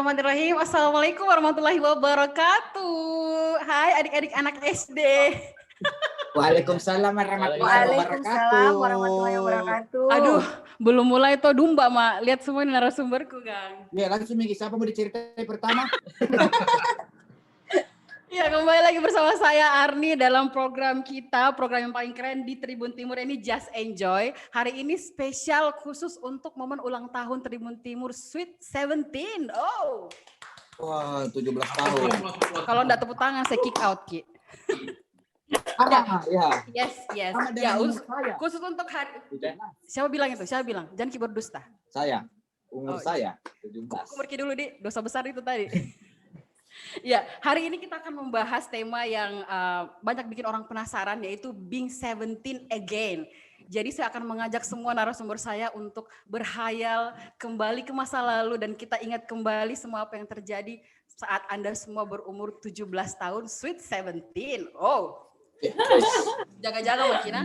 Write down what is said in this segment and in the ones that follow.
Bismillahirrahmanirrahim. Assalamualaikum warahmatullahi wabarakatuh. Hai adik-adik anak SD. Waalaikumsalam warahmatullahi wabarakatuh. Aduh, belum mulai tuh Dumba, Mak. Lihat semua ini narasumberku, Kang. Ya, langsung Miki, siapa mau diceritain pertama? Ya, kembali lagi bersama saya Arni dalam program kita, program yang paling keren di Tribun Timur ini, Just Enjoy. Hari ini spesial khusus untuk momen ulang tahun Tribun Timur Sweet 17. Oh. Wah, 17 tahun. Kalau enggak tepuk tangan, saya kick out, Ki. Ya. Yes. Ya, khusus untuk hari. Siapa bilang itu? Siapa bilang? Jangan keyboard dusta. Saya. Umur saya 17. Umur Ki dulu, Di. Dosa besar itu tadi. Ya, hari ini kita akan membahas tema yang banyak bikin orang penasaran, yaitu Being 17 Again. Jadi saya akan mengajak semua narasumber saya untuk berhayal kembali ke masa lalu dan kita ingat kembali semua apa yang terjadi saat Anda semua berumur 17 tahun, Sweet 17. Oh, jaga-jaga Mbak Kina.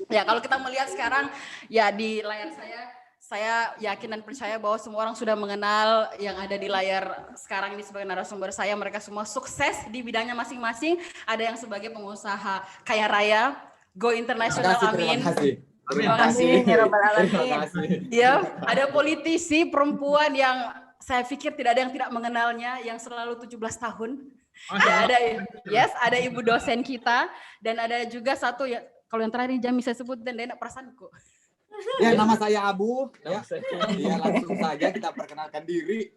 Ya, kalau kita melihat sekarang ya di layar saya yakin dan percaya bahwa semua orang sudah mengenal yang ada di layar sekarang ini sebagai narasumber saya. Mereka semua sukses di bidangnya masing-masing. Ada yang sebagai pengusaha kaya raya, go international, amin. Terima kasih. Ya, ada politisi perempuan yang saya pikir tidak ada yang tidak mengenalnya, yang selalu 17 tahun. Ada ibu dosen kita, dan ada juga satu ya, kalau yang terakhir jam saya sebut dan enak perasaanku. Ya, nama saya Abu. Ya, langsung saja kita perkenalkan diri.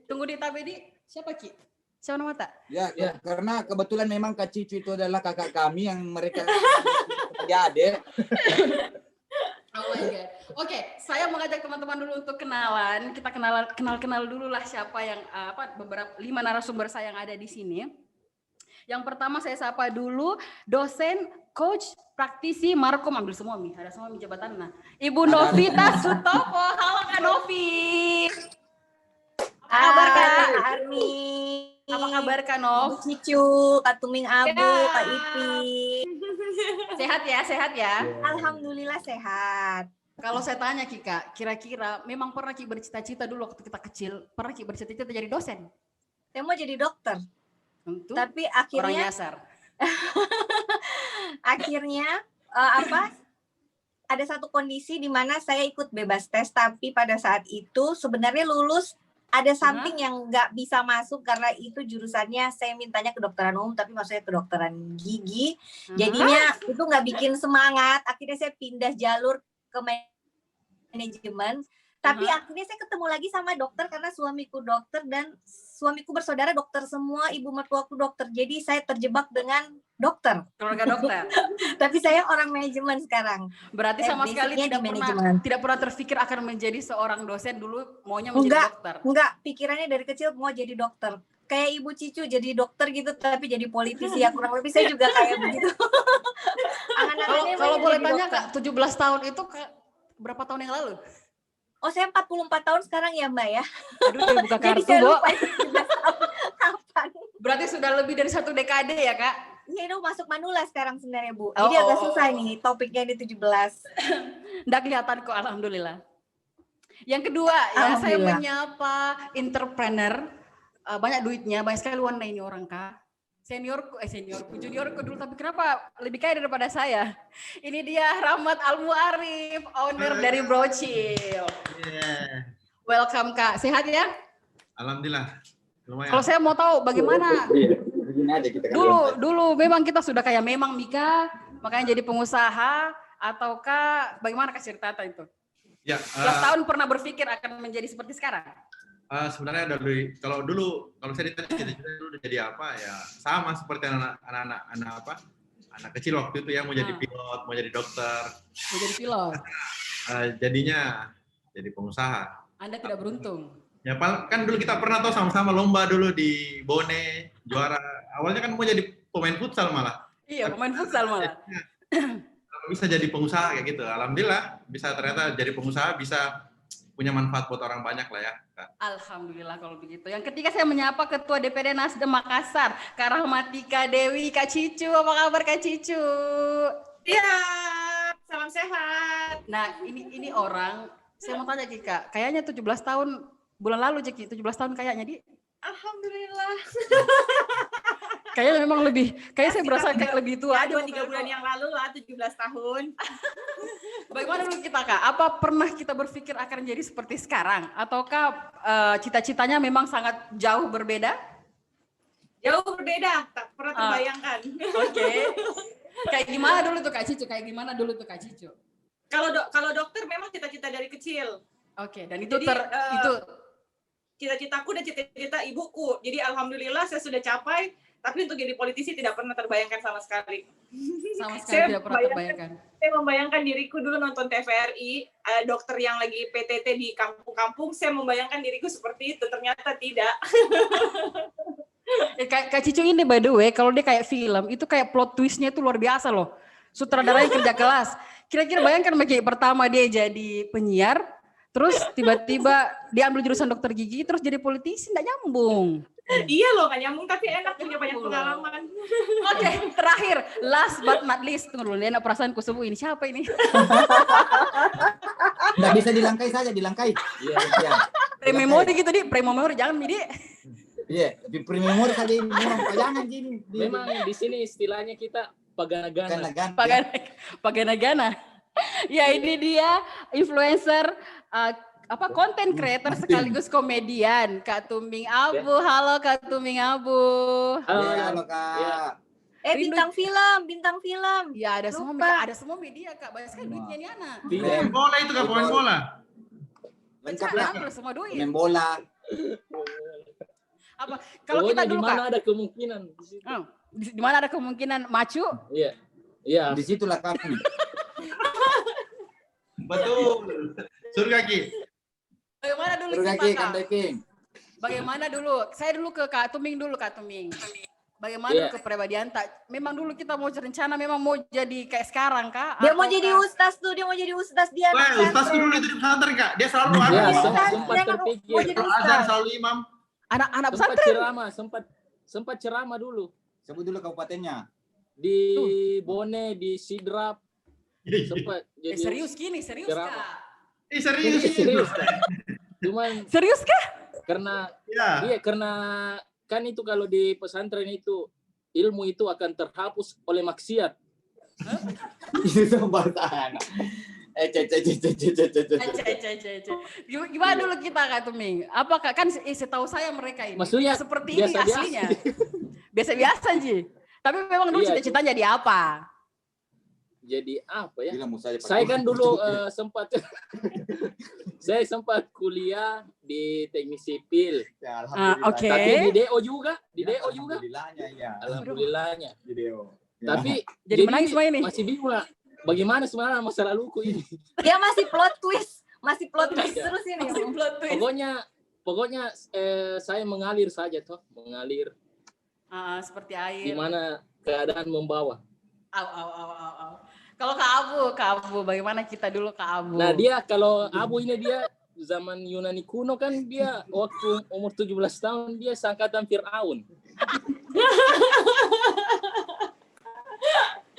Tunggu di Tabedi, siapa Ki? Siapa nama tak? Ya, karena kebetulan memang Kak Cicu itu adalah kakak kami yang mereka ya adik. Oh my God. Oke, saya mengajak teman-teman dulu untuk kenalan. Kita kenal dulu lah siapa yang beberapa 5 narasumber saya yang ada di sini. Yang pertama saya sapa dulu dosen, coach, praktisi, markom, ambil semua Mi, ada semua Mi jabatan. Nah, Ibu Novita Sutopo. Halo Kak Novi. Apa kabar Kak Arni? Apa kabar Kak Nov? Cicu, Kak Tuming Abu, Kak Ipi. Sehat ya? Alhamdulillah sehat. Kalau saya tanya Kika, kira-kira memang pernah Ki bercita-cita dulu waktu kita kecil, pernah Ki bercita-cita jadi dosen? Saya mau jadi dokter. Tentu. Tapi akhirnya orang nyasar. akhirnya ada satu kondisi di mana saya ikut bebas tes, tapi pada saat itu sebenarnya lulus ada something yang nggak bisa masuk karena itu jurusannya saya mintanya kedokteran umum tapi maksudnya kedokteran gigi. Jadinya itu nggak bikin semangat. Akhirnya saya pindah jalur ke manajemen. Tapi akhirnya saya ketemu lagi sama dokter karena suamiku dokter dan suamiku bersaudara dokter semua, ibu mertuaku dokter. Jadi saya terjebak dengan dokter. Keluarga dokter. Tapi saya orang manajemen sekarang. Berarti sama sekali tidak pernah terpikir akan menjadi seorang dosen, dulu maunya menjadi dokter. Enggak, pikirannya dari kecil mau jadi dokter. Kayak Ibu Cicu jadi dokter gitu tapi jadi politisi ya, kurang lebih saya juga kayak begitu. Kalau boleh tanya Kak, 17 tahun itu berapa tahun yang lalu? Oh, saya 44 tahun sekarang ya, Mbak ya. Aduh, dia buka kartu, Bo. Kapan? Berarti sudah lebih dari 1 dekade ya, Kak? Iya, itu masuk manula sekarang sebenarnya, Bu. Jadi agak susah nih topiknya di 17. Nggak kelihatan kok, alhamdulillah. Yang kedua, ya saya menyapa entrepreneur. Banyak duitnya, banyak sekali warna ini orang, Kak. Juniorku dulu, tapi kenapa lebih kaya daripada saya? Ini dia Rahmat Almuarif, owner dari Brocil. Welcome Kak, sehat ya? Alhamdulillah. Kalau saya mau tahu bagaimana? Dulu memang kita sudah kayak memang Mika, makanya jadi pengusaha, ataukah bagaimana Kak cerita itu? Ya. 11 tahun pernah berpikir akan menjadi seperti sekarang? Sebenarnya kalau saya ditanya cita-cita dulu jadi apa ya sama seperti anak kecil waktu itu ya, mau jadi pilot, mau jadi dokter. Mau jadi pilot. Jadinya jadi pengusaha. Anda tidak beruntung. Ya kan dulu kita pernah sama-sama lomba dulu di Bone, juara. Awalnya kan mau jadi pemain futsal malah. Iya, pemain futsal malah. Bisa jadi pengusaha kayak gitu. Alhamdulillah bisa ternyata jadi pengusaha bisa punya manfaat buat orang banyak lah ya, Kak. Alhamdulillah kalau begitu. Yang ketiga saya menyapa Ketua DPD Nasdem Makassar, Kak Rahmatika Dewi, Kak Cicu. Apa kabar Kak Cicu? Iya, salam sehat. Nah, ini orang, saya mau tanya Kak, kayaknya 17 tahun Bulan lalu Ciki, 17 tahun kayaknya di. Alhamdulillah. Kayaknya memang lebih, kayak saya berasa kayak lebih tua. Ya, aja 2-3 bulan yang lalu lah, 17 tahun. Bagaimana dulu kita Kak? Apa pernah kita berpikir akan jadi seperti sekarang? Ataukah cita-citanya memang sangat jauh berbeda? Jauh berbeda, tak pernah terbayangkan. Oke. Kayak gimana dulu tuh Kak Cicu? Kayak gimana dulu tuh Kak Cicu? Kalau dokter memang cita-cita dari kecil. Oke, dan itu Jadi, itu Cita-citaku dan cita-cita ibuku. Jadi alhamdulillah saya sudah capai, tapi untuk jadi politisi tidak pernah terbayangkan sama sekali. sama sekali Saya tidak pernah terbayangkan. Saya membayangkan diriku dulu nonton TVRI, dokter yang lagi PTT di kampung-kampung, saya membayangkan diriku seperti itu, ternyata tidak. Kak Cicu ini by the way, kalau dia kayak film, itu kayak plot twistnya itu luar biasa loh. Sutradaranya kerja kelas. Kira-kira bayangkan kayak pertama dia jadi penyiar, terus tiba-tiba dia ambil jurusan dokter gigi, terus jadi politisi, nggak nyambung. Iya loh, gak nyambung, tapi enak, punya banyak pengalaman. Oke, terakhir, last but not least, tunggu dulu, enak perasaanku semua ini, siapa ini? Nggak bisa dilangkai saja, dilangkai. Iya, iya. Pre-memori gitu, Di. Pre-memori, jangan, Di. Iya, di primemor saja ini, jangan gini. Memang di sini istilahnya kita pagana-gana. Pagana-gana. Ya, ini dia influencer, content creator sekaligus komedian, Kak Tuming Abu. Halo Kak Tuming Abu. Halo Kak. Ya. Bintang film. Ya, ada Lupa. semua media Kak, banyak sekali duitnya nih anak. Pemain bola itu Kak, pemain bola. Lengkap Pecah, lah. ambil semua duit. Main bola. Apa? Kalau kita Pokoknya dulu di mana Kak, ada kemungkinan di situ. di mana ada kemungkinan macu? Iya. Iya. Di situlah kami. Betul. Surga Ki. Bagaimana dulu Terus sih lagi Pak? kan baking. Bagaimana dulu? Saya dulu ke Kak Tuming dulu, Kak Tuming. Bagaimana Iya. dulu kepribadian tak? Memang dulu kita mau rencana memang mau jadi kayak sekarang Kak? Dia mau Ataukah- jadi ustaz tuh, dia mau jadi ustaz dia. Wah, ustazku dulu itu di pesantren Kak. Dia selalu Ya, ada. sempat terpikir. Mau jadi Azan ustaz. selalu imam. anak-anak Sempat pesantren. ceramah, sempat ceramah dulu Sebut dulu kabupatennya. di Bone, di Sidrap. Sempat jadi Serius gini, serius ceramah. Kak? Serius. serius. Cuman Serius Kak? karena Ya. karena kan itu kalau di pesantren itu ilmu itu akan terhapus oleh maksiat. Itu bahasa anak. Gimana dulu kita Kak Tuming? Apa Kak, kan setahu saya mereka ini Maksudnya seperti ini biasa-biasa. aslinya. Biasa-biasa Ji. Tapi memang dulu Iya, cita-citanya jadi apa? Jadi apa ya? Bilang mau saja pakai Saya kan dulu cukup. sempat saya sempat kuliah di teknik sipil. Ya, alhamdulillah. Oke. Tapi di DO juga, di Ya, DO juga. Alhamdulillahnya ya. Alhamdulillahnya. Di DO. Ya. Tapi Jadi menangis semua ini. masih bingung lah. Bagaimana sebenarnya masa laluku ini? Dia masih plot twist Iya. terus ini. Masih plot twist. Pokoknya saya mengalir saja toh, mengalir Seperti air. di mana keadaan membawa. Au. Kalau Kak Abu, bagaimana kita dulu Kak Abu? Nah, dia kalau Abu ini dia zaman Yunani kuno kan dia waktu umur 17 tahun dia seangkatan Fir'aun.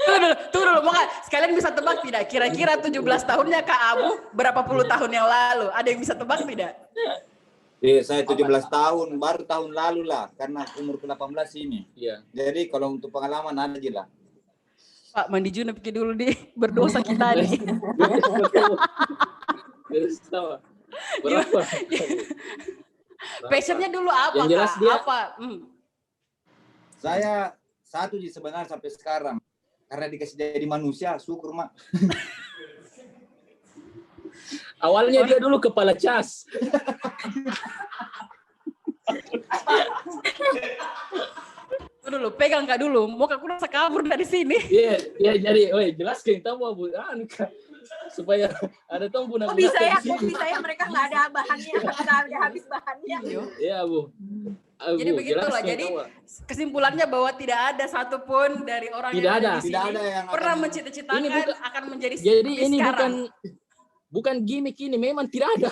Tunggu dulu, maka sekalian bisa tebak tidak? Kira-kira 17 tahunnya Kak Abu berapa puluh tahun yang lalu? Ada yang bisa tebak tidak? Saya 17 tahun, baru tahun lalu lah, karena umur ke-18 ini. Iya. Jadi kalau untuk pengalaman ada aja lah. Pak, mandi junub dulu di berdosa kita nih. Sama. Berapa? Passionnya dulu apa Yang jelas Kak? dia- Apa? Saya satu sih sebenarnya sampai sekarang. Karena dikasih jadi manusia, syukur Mak. Awalnya dia dulu kepala cas. Tunggu dulu, pegang Kak dulu. Mau Kak rasa kabur dari sini. Iya, jadi, jelaskan tahu Abu, Kak. Supaya ada tahu guna-guna Kok bisa ya? di sini. Mereka nggak ada bahannya, nggak habis bahannya. Iya, Bu. Jadi begitulah. Jadi kesimpulannya bahwa tidak ada satupun dari orang Tidak yang ada ada. di sini Tidak ada yang pernah akan- mencita-citakan Ini bukan- akan menjadi Jadi seperti ini sekarang. bukan gimmick ini, memang tidak ada.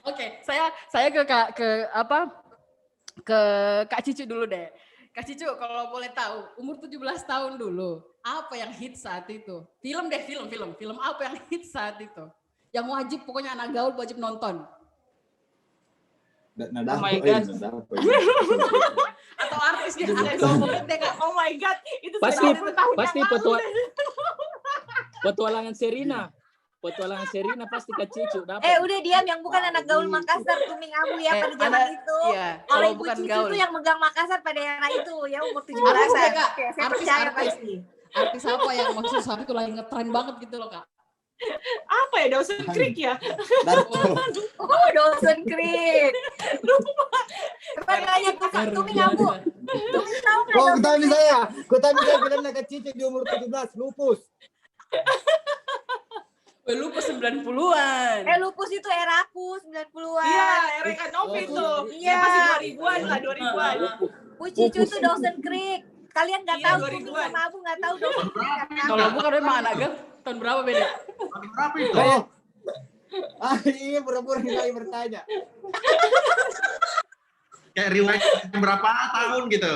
Oke, saya ke Kak Cicu dulu deh. Kak Cicu, kalau boleh tahu, umur 17 tahun dulu, Apa yang hit saat itu? Film deh, film apa yang hit saat itu? Yang wajib pokoknya anak gaul wajib nonton. Nada Oh my apa God. ini? Nada apa Atau artis deh, Itu artis sudah- favorit deh Kak. Oh my god, itu Pasti sudah 10 tahun pasti yang lalu. petualangan Serina. Petualangan Serina pasti Kak Cicu dapat. Udah diam, yang bukan anak gaul Makassar, Tuming Abu ya pada zaman anak- itu. Iya, Kalau kalau Ibu bukan Cicu gaul. tuh yang megang Makassar pada era itu ya, umur Artis 17-an. deh, Kak. Oke, saya Artis, percaya artis. pasti. Artis apa yang maksud saat itu lagi ngetren banget gitu loh Kak? Apa ya, Dawson Creek ya? Darto. Oh, Dawson Creek. Coba nanya ke Kak Tuming Abu. Tuming tahu nggak Oh, Dawson kutami Creek? saya. Kutami saya filmnya Kak Cici di umur 17, lupus. Lupa 90-an. Lupus itu eraku 90-an. Iya, Erika Novi tuh. Iya. Dia masih 2000-an lah, 2000-an. Bu Cicu itu Dawson Creek. Kalian nggak Iya, tahu, 2000-an. Tuming sama Abu nggak tahu Dawson Creek. nggak tahu. Kalau bukan memang anak gaul, tahun berapa beda? Tahun berapa itu? Oh. Iya, pura-pura lagi bertanya. Kayak riwayat berapa tahun gitu.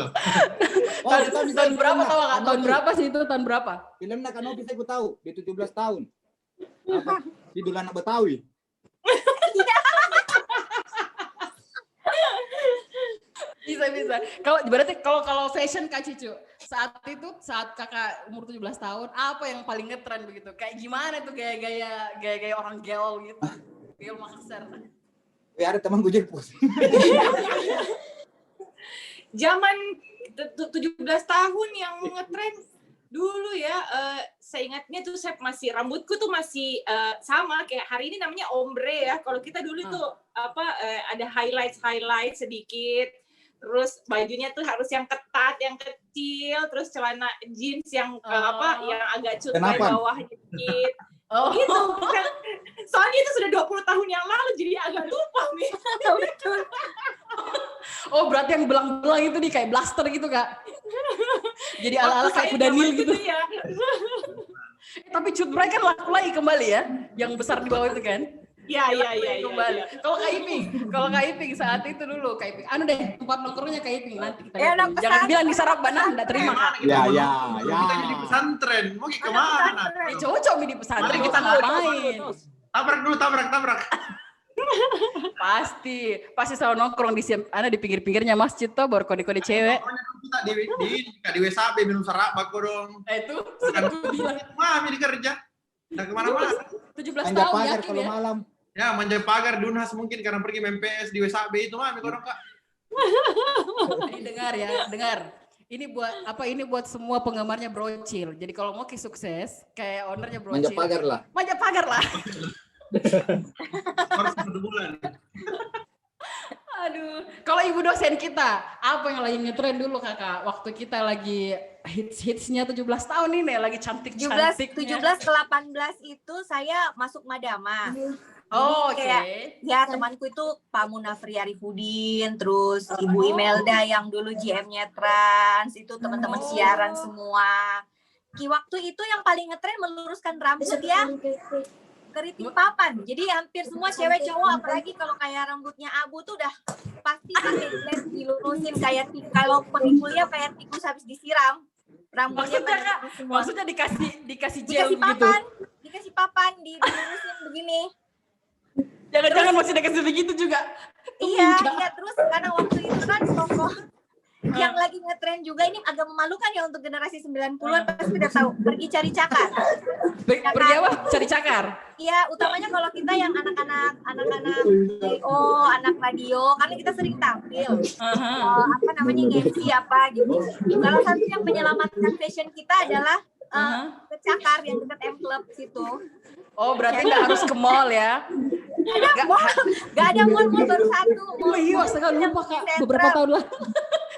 Oh, kutami saya Tahun berapa filmnya. tahu Kak? Tahun Kanopi. berapa sih itu? Tahun berapa? Filmnya Kanopi saya tahu, di 17 tahun. Apa? Judul anak Betawi. Bisa. Kalau berarti kalau fashion Kak Cicu, saat Kakak umur 17 tahun, apa yang paling ngetren begitu? Kayak gimana tuh gaya-gaya orang gaul gitu? Gaul Makassar. Ya ada teman gue jepus. Zaman 17 tahun yang ngetren dulu ya, saya ingatnya tuh saya masih rambutku tuh masih sama kayak hari ini namanya ombre ya. Kalau kita dulu tuh ada highlight sedikit. Terus bajunya tuh harus yang ketat, yang kecil, terus celana jeans yang yang agak cutai Kenapa? bawah dikit. Oh, Gitu. Soalnya itu sudah 20 tahun yang lalu jadi agak lupa nih. Betul. oh berarti yang belang-belang itu nih kayak blaster gitu Kak? Jadi ala-ala kayak kuda Nil gitu. Ya. Tapi cut break kan laku lagi kembali ya, yang besar di bawah itu kan? Iya. Kembali. Kalau Kak Iping saat itu dulu Kak Iping. Anu deh tempat nongkrongnya Kak Iping nanti kita. Ya, datang. anak Jangan pesantren. bilang di Sarabana enggak terima Kak. Ya. Kita jadi pesantren. Mau ke kemana? Ya, cocok di pesantren kita ngapain? Tabrak. Pasti selalu nongkrong di pinggir-pinggirnya masjid tuh baru kode-kode cewek. Pokoknya kita di WSAB minum sarabak dong. Itu Kan aku bilang mami di kerja. Nggak kemana-mana. 17 Manja tahun pagar yakin kalau ya. malam. Ya, manjai pagar di Unhas mungkin karena pergi MPS di WSAB itu mami korang Kak. Ini dengar. Ini buat semua penggemarnya Brocil. Jadi kalau mau sukses kayak ownernya Manja Brocil. pagar lah. Manja pagar lah. Baru 1 bulan. Aduh, kalau ibu dosen kita, apa yang lagi ngetren dulu Kakak? Waktu kita lagi hits-hitsnya 17 tahun ini, lagi 17 cantik-cantiknya. ke 18 itu saya masuk Madama. Oh, oke. Kayak, ya temanku itu Pak Munafri Arifudin, terus Ibu Imelda yang dulu GM-nya Trans, itu teman-teman siaran semua. Waktu itu yang paling ngetren meluruskan rambut ya, keriting papan. Jadi hampir semua cewek cowok, apalagi kalau kayak rambutnya Abu tuh udah pasti pakai blend dilurusin kayak kalau pergi kuliah kayak tikus habis disiram. Rambutnya pada lurus semua. Maksudnya dikasih gel Dikasih gitu. papan, dilurusin begini. Jangan-jangan masih dikasih begitu juga. Iya, terus karena waktu itu kan tokoh yang lagi ngetren juga ini agak memalukan ya untuk generasi 90-an pasti udah tahu, pergi cari cakar. Pergi apa? Cari cakar. Iya, utamanya kalau kita yang anak-anak anak radio, karena kita sering tampil. MC apa gitu. Salah satu yang menyelamatkan fashion kita adalah ke cakar yang dekat M Club situ. Oh, berarti nggak harus ke mall ya? Gak ada mall baru satu. Oh iya, astaga lupa Kak. Beberapa tahun lalu.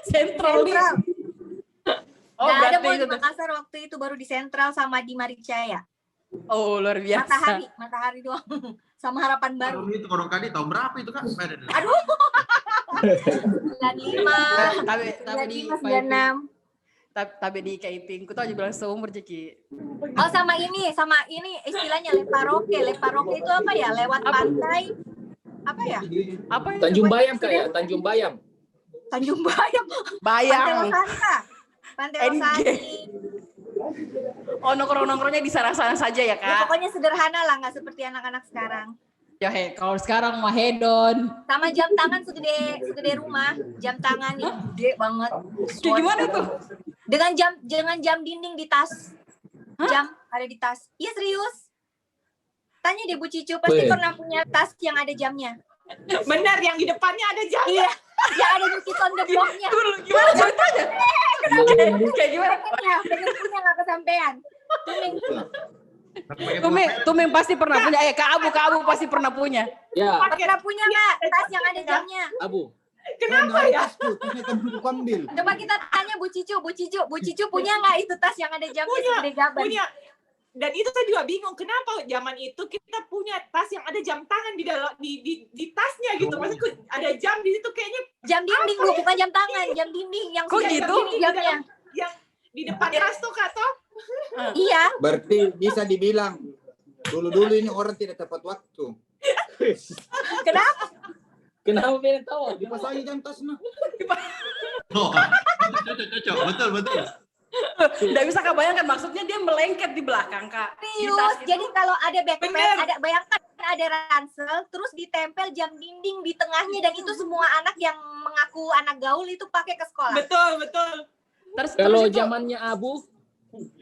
Sentral nih. Oh, Gak ada berarti mall itu. di Makassar waktu itu, baru di Sentral sama di Maricaya. Oh, luar biasa. Matahari doang. Sama Harapan Baru. Itu korong kadi tahun berapa itu Kak? Aduh. 95, Tapi di 96. Tapi di Kaiping, ku tahu aja bilang seumur Jeki. Oh sama ini istilahnya leparoke. Leparoke itu apa ya? Lewat pantai. Apa ya? Apa itu? Tanjung Bayam kayak Tanjung Bayam. Tanjung Bayam. Pantai Bayang. Losanta. Pantai NG. Losani. Oh, nongkrong-nongkrongnya di sana-sana saja ya, Ya, Kak? pokoknya sederhana lah, nggak seperti anak-anak sekarang. Ya, kalau sekarang mah hedon. Sama jam tangan segede rumah, jam tangan yang gede banget. Kayak gimana tuh? Dengan jam dinding di tas. Jam ada di tas. Iya serius. Tanya deh Bu Cicu, pasti Weh. pernah punya tas yang ada jamnya. Benar, yang di depannya ada jamnya. Iya. Yang ada Nuki on the block-nya. Tunggu dulu, gimana ceritanya? Kayak gimana? Pengen punya nggak kesampean. Tuming. Tuming pasti pernah punya. Kak Abu pasti pernah punya. Ya, Pernah punya nggak tas yang ada jamnya? Abu. Kenapa ya? Tasnya temanku ambil. Coba kita tanya Bu Cicu punya nggak itu tas yang ada jamnya segede gaban? Punya. Dan itu saya juga bingung kenapa zaman itu kita punya tas yang ada jam tangan di dalam di tasnya gitu. Maksudku ada jam di situ kayaknya Jam dinding Bu, bukan jam tangan, jam dinding yang Kok sudah gitu? jam dinding jamnya. yang di depan tas tuh Kak toh. Iya. Berarti bisa dibilang dulu ini orang tidak tepat waktu. Kenapa? Kenapa pengen tahu? Dipasangi jam tasnya. Oh, cocok, betul. Nggak bisa Kak bayangkan, maksudnya dia melengket di belakang, Kak. Di Serius, tas itu. jadi kalau ada backpack, Bener. bayangkan ada ransel, terus ditempel jam dinding di tengahnya, dan itu semua anak yang mengaku anak gaul itu pakai ke sekolah. Betul. Terus Kalau itu- zamannya Abu,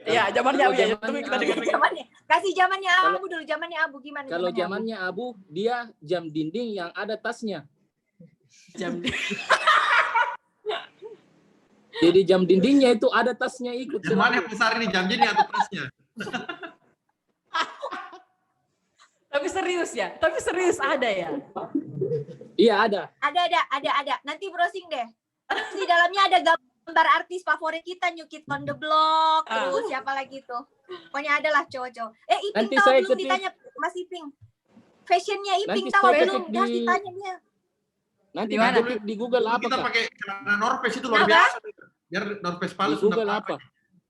ya zamannya Abu ya. Kalau Tunggu kita zamannya dengar. Zamannya, kasih zamannya Abu dulu, zamannya Abu gimana? kalau zamannya Abu? zamannya Abu, dia jam dinding yang ada tasnya. Jam Jadi jam dindingnya itu ada tasnya ikut. Yang mana selalu. yang besar ini jam jini atau tasnya? Tapi serius ada ya. Iya ada. Ada. Nanti browsing deh. Di dalamnya ada gambar artis favorit kita, New Kid on the Block, terus siapa lagi tuh? Pokoknya ada lah cowok-cowok. Iping Nanti tahu saya belum ketik. ditanya Mas Iping? Fashionnya Iping Nanti tahu saya belum? ketik Harus di- ditanya dia. Nanti Di mana? diketik di Google apa Kita Kak? pakai celana Norpes itu luar Apa? biasa. Biar Norpes Di palsu. Google nggak apa?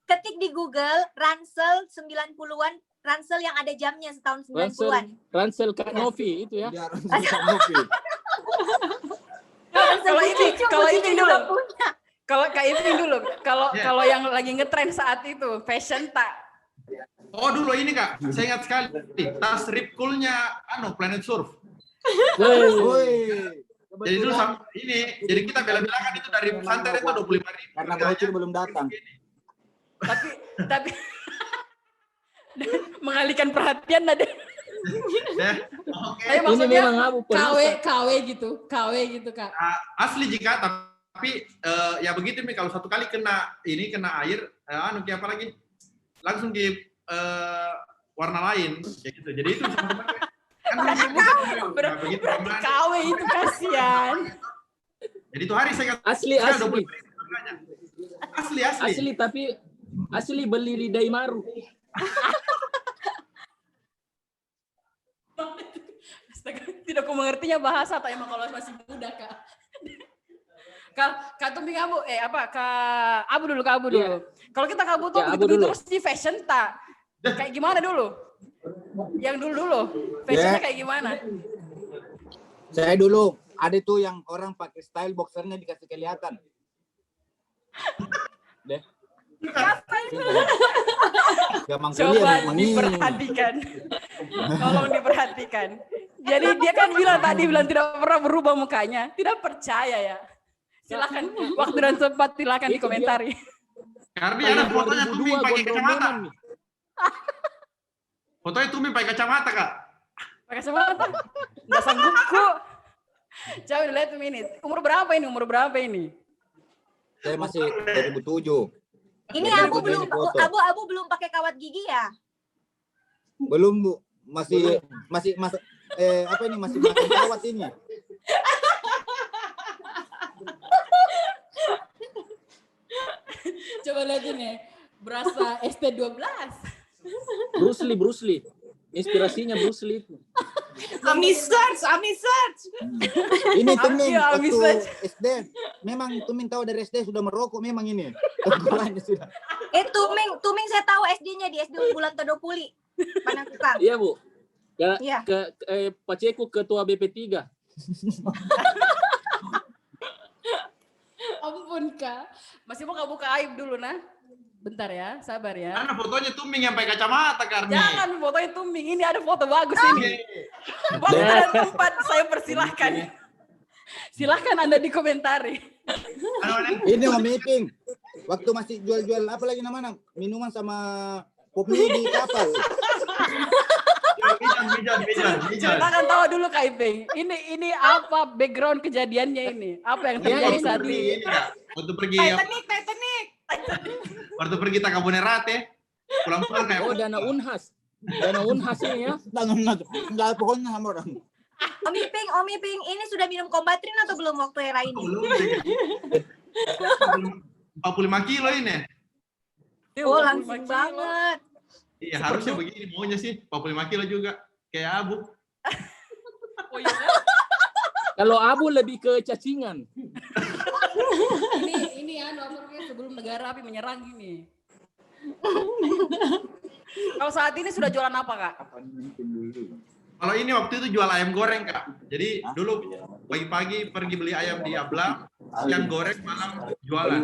Ketik di Google ransel 90-an, ransel yang ada jamnya setahun 90-an. Ransel Kak Novi itu ya. Dia orang suka ngopi. Ransel Kalau Bu ini- Cicu, kalau Bu ini Cicu dulu. juga punya. Kalau Kak Iping dulu, Ya. kalau yang lagi ngetren saat itu fashion tak. Oh dulu ini Kak, saya ingat sekali. Tas Rip Cool-nya Planet Surf. Woi. Woi. Jadi dulu jadi kita bela-belakan itu dari pesantren itu 25.000. Karena brochure belum datang. Tapi mengalihkan perhatian ada. Ya, oke. Tapi Ini maksudnya memang Abu KW gitu Kak. Asli jika tapi ya begitu nih kalau satu kali kena air kayak apa lagi langsung di warna lain kayak gitu. Jadi itu kan Berarti KW itu kasihan. Jadi itu hari saya Asli. asli. Tapi asli beli di Daimaru. Astaga, tidak aku mengertinya bahasa tak emang kalau masih muda Kak. Kak Tuming Abu, Kak Abu dulu. Iya. Kalau kita Kak Abu tuh Ya, Abu begitu dulu. terus di fashion tak? Kayak gimana dulu? Yang dulu. Fashionnya kayak gimana? Saya dulu ada tuh yang orang pakai style boxernya dikasih kelihatan. Deh. Gampang Coba kuliah memang ini. diperhatikan. Tolong diperhatikan. Jadi dia kan bilang tidak pernah berubah mukanya. Tidak percaya ya. Silakan waktu dan tempat silakan Itu dikomentari. Karena ada fotonya Tuming pakai kacamata. nih. Fotonya Tuming pakai kacamata Kak. Pakai kacamata. Enggak sanggupku. Coba lihat minute. Umur berapa ini? Saya masih 2007. Ini Jadi Abu fotonya belum foto. Abu belum pakai kawat gigi ya? Belum Bu, masih masih makan kawat ini. Coba lihat ini. Berasa ST12. Bruce Lee. Inspirasinya Bruce Lee itu. Ami search. Ini Tuming Iya, waktu bisa. SD. Memang Tuming tahu dari SD sudah merokok memang ini. Tengkoraknya sudah. Tuming saya tahu SD-nya di SD Bulan Todopuli. Panakukang. Iya Bu. Iya. Pak Ceko ketua BP3. Ampun Kak. Masih mau buka aib dulu nah. Bentar ya, sabar ya. Karena fotonya tumbing sampai kacamata Karni. Jangan fotonya tumbing, ini ada foto bagus ini. Waktu dan tempat saya persilahkan. Silahkan Anda dikomentari. Ini Om Iping. Waktu masih jual-jual apa lagi namanya? Minuman sama pop mie di kapal. Mijan. Ceritakan tahu dulu Kak Iping. Ini apa background kejadiannya ini? Apa yang terjadi saat ini? Waktu pergi Titanic. waktu pergi Takabonerate, pulang-pulang kayak Oh, Dana Unhas ini ya. Enggak pokoknya sama orang. Om Iping, ini sudah minum Kombatrin atau belum waktu era ini? belum 45 kilo ini. Oh, langsung banget. Iya, harusnya begini maunya sih, 45 kilo juga. Kayak Abu. Oh iya. Kalau Abu lebih ke cacingan. Ini sebelum negara api menyerang ini. Kalau saat ini sudah jualan apa Kak? Kalau ini waktu itu jual ayam goreng Kak. Jadi dulu pagi-pagi pergi beli ayam di Abla, siang goreng, malam jualan.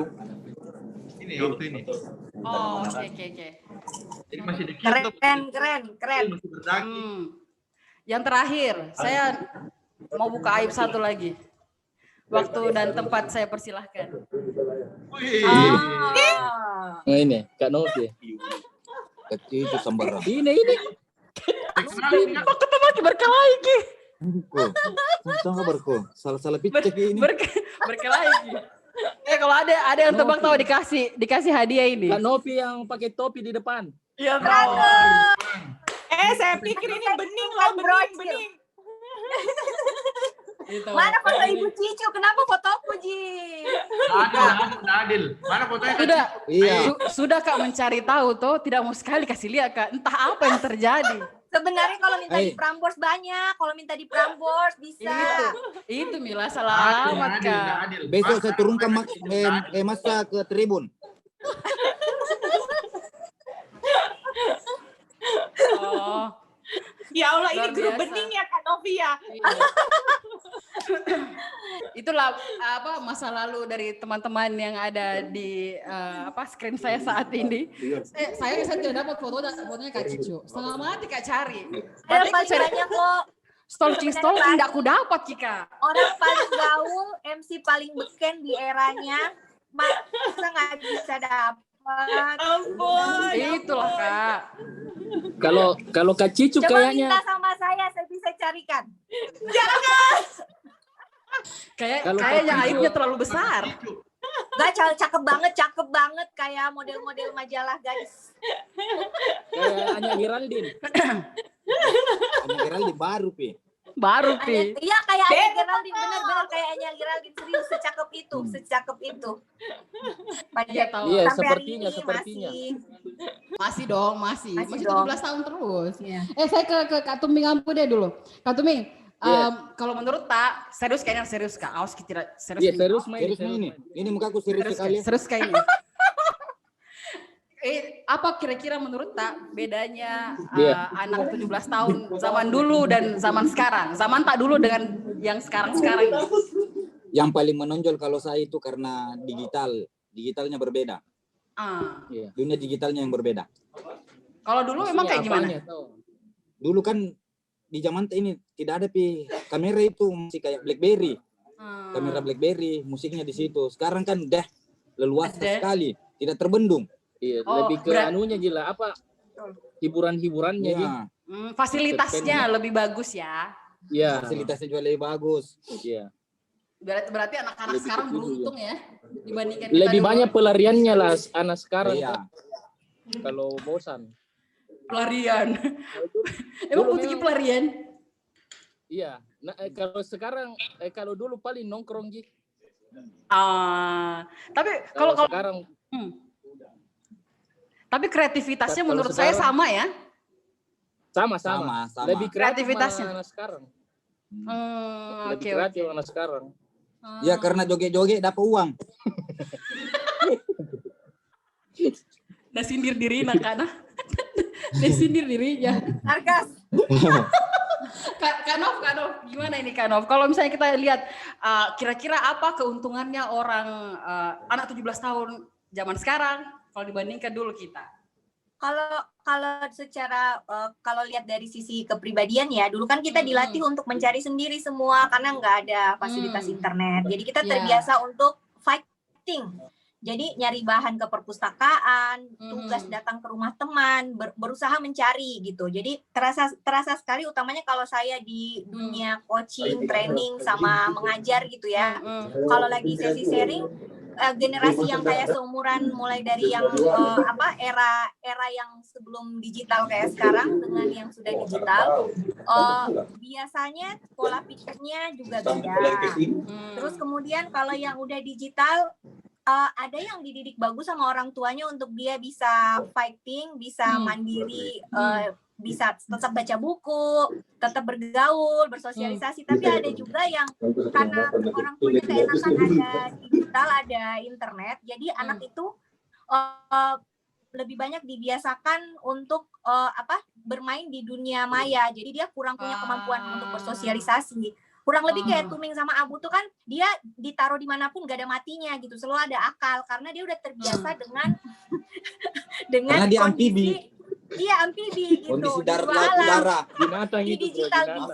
Ini waktu ini. Oh, oke. Jadi masih dikit. Keren. Masih berdaging. Yang terakhir, saya mau buka aib satu lagi. Waktu dan tempat saya persilahkan. Wih. Nah, ini Kak Novi. Kecil itu sembarang. Ini. Aku ketemu lagi berkelahi Ki. Tunggu berko. Salah picek ini. Berkelahi. Kalau ada yang tebak tahu dikasih hadiah ini. Kak Novi yang pakai topi di depan. Iya, Saya pikir ini bening loh, bening. Mana foto Ibu Cicu? Kenapa fotoku, Ji? Adil. Mana fotonya Kak? Sudah. Iya. Sudah Kak mencari tahu toh, tidak mau sekali kasih lihat Kak. Entah apa yang terjadi. Sebenarnya kalau minta di Prambors banyak, kalau minta di Prambors bisa. Itu Mila salah alamat Kak. Adil. Besok saya turunkan masa ke tribun. Oh. Ya Allah, ini Luar grup biasa. bening ya Kak Novi ya. Itulah apa masa lalu dari teman-teman yang ada di screen saya saat ini. Saya tidak dapat fotonya Kak Cicu. Setengah mati Kak cari. Ada paling banyak kok. Stalking tidak aku dapat Kika. Orang paling gaul, MC paling beken di eranya, masa nggak bisa dapat? Ampun. Itulah Kak. Kalau Kak Cicu Coba kayaknya minta sama saya bisa carikan. Kayaknya Kalau Kak Cicu- aibnya terlalu besar. Gak cakep banget kayak model-model majalah guys. kayak Anya Geraldine. Ini Geraldine baru pi. Baru Pi. Iya kayak Anya Geraldine, benar-benar kayak Anya Geraldine, serius secakep itu. Iya, tahu. Iya, Sampai hari sepertinya. ini Masih dong, masih dong. 17 tahun terus. Iya. Saya ke Kak Tuming Ampu deh dulu. Kak Tuming, Iya. kalau menurut Tak, serius Kak. Awas tidak serius. Iya, nih. serius main. Serius ini. Ini mukaku serius sekali. Serius kayaknya. Apa kira-kira menurut Tak bedanya Iya. anak 17 tahun zaman dulu dan zaman sekarang? Zaman Tak dulu dengan yang sekarang-sekarang ini. Yang paling menonjol kalau saya itu karena digitalnya berbeda. Iya. Dunia digitalnya yang berbeda. Kalau dulu memang kayak gimana? Apanya, tahu? Dulu kan di zaman ini tidak ada kamera itu masih kayak BlackBerry. Kamera BlackBerry, musiknya di situ. Sekarang kan leluasa Ada. sekali, tidak terbendung. Iya, Oh, lebih ke berat- anunya gila apa hiburan-hiburannya Ji. Ya, Fasilitasnya lebih bagus ya. Iya. fasilitasnya juga lebih bagus. Iya. Berarti anak-anak Lebih sekarang kecil beruntung ya dibandingkan kita Lebih dulu. banyak pelariannya lah anak sekarang Iya. Kak, kalau bosan. pelarian. Emang Dulu putih memang- pelarian? Iya. Nah, kalau sekarang kalau dulu paling nongkrong Ji. Tapi kalau sekarang tapi kreativitasnya Kalau menurut saya sekarang- sama ya. sama. Sama. Lebih kreatif Kreativitasnya. anak sekarang. Oke. Lebih kreatif anak sekarang. Ya karena joget-joget dapat uang. Nah sindir diri nakana. Dia sindir dirinya. Argas. Kak Nov, gimana ini Kak Nov? Kalau misalnya kita lihat kira-kira apa keuntungannya orang anak 17 tahun zaman sekarang kalau dibandingkan dulu kita? Kalau secara kalau lihat dari sisi kepribadian ya, dulu kan kita dilatih untuk mencari sendiri semua karena nggak ada fasilitas internet. Jadi kita terbiasa untuk fighting. Jadi nyari bahan ke perpustakaan, tugas datang ke rumah teman, berusaha mencari gitu. Jadi terasa sekali, utamanya kalau saya di dunia coaching, training sama mengajar gitu ya. Kalau lagi sesi sharing, generasi yang kayak seumuran mulai dari yang era yang sebelum digital kayak sekarang dengan yang sudah digital, biasanya pola pikirnya juga beda. Terus kemudian kalau yang udah digital, ada yang dididik bagus sama orang tuanya untuk dia bisa fighting, bisa mandiri, bisa tetap baca buku, tetap bergaul, bersosialisasi. Tapi ada juga yang karena orang tuanya keenakan ada digital, ada internet, jadi anak itu lebih banyak dibiasakan untuk bermain di dunia maya. Jadi dia kurang punya kemampuan untuk bersosialisasi. Kurang lebih kayak Tuming sama Abu tuh kan, dia ditaruh dimanapun gak ada matinya gitu, selalu ada akal karena dia udah terbiasa dengan dia kondisi amfibi. Iya, amfibi gitu. Kondisi Di dua darat, alam. udara. Binatang Di itu, digital binatang.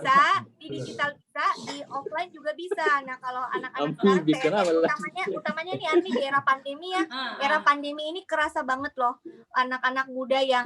bisa, di offline juga bisa. Nah, kalau anak-anak Amfibi, sekarang kenapa? utamanya nih Arni di era pandemi ya. Era pandemi ini kerasa banget loh anak-anak muda yang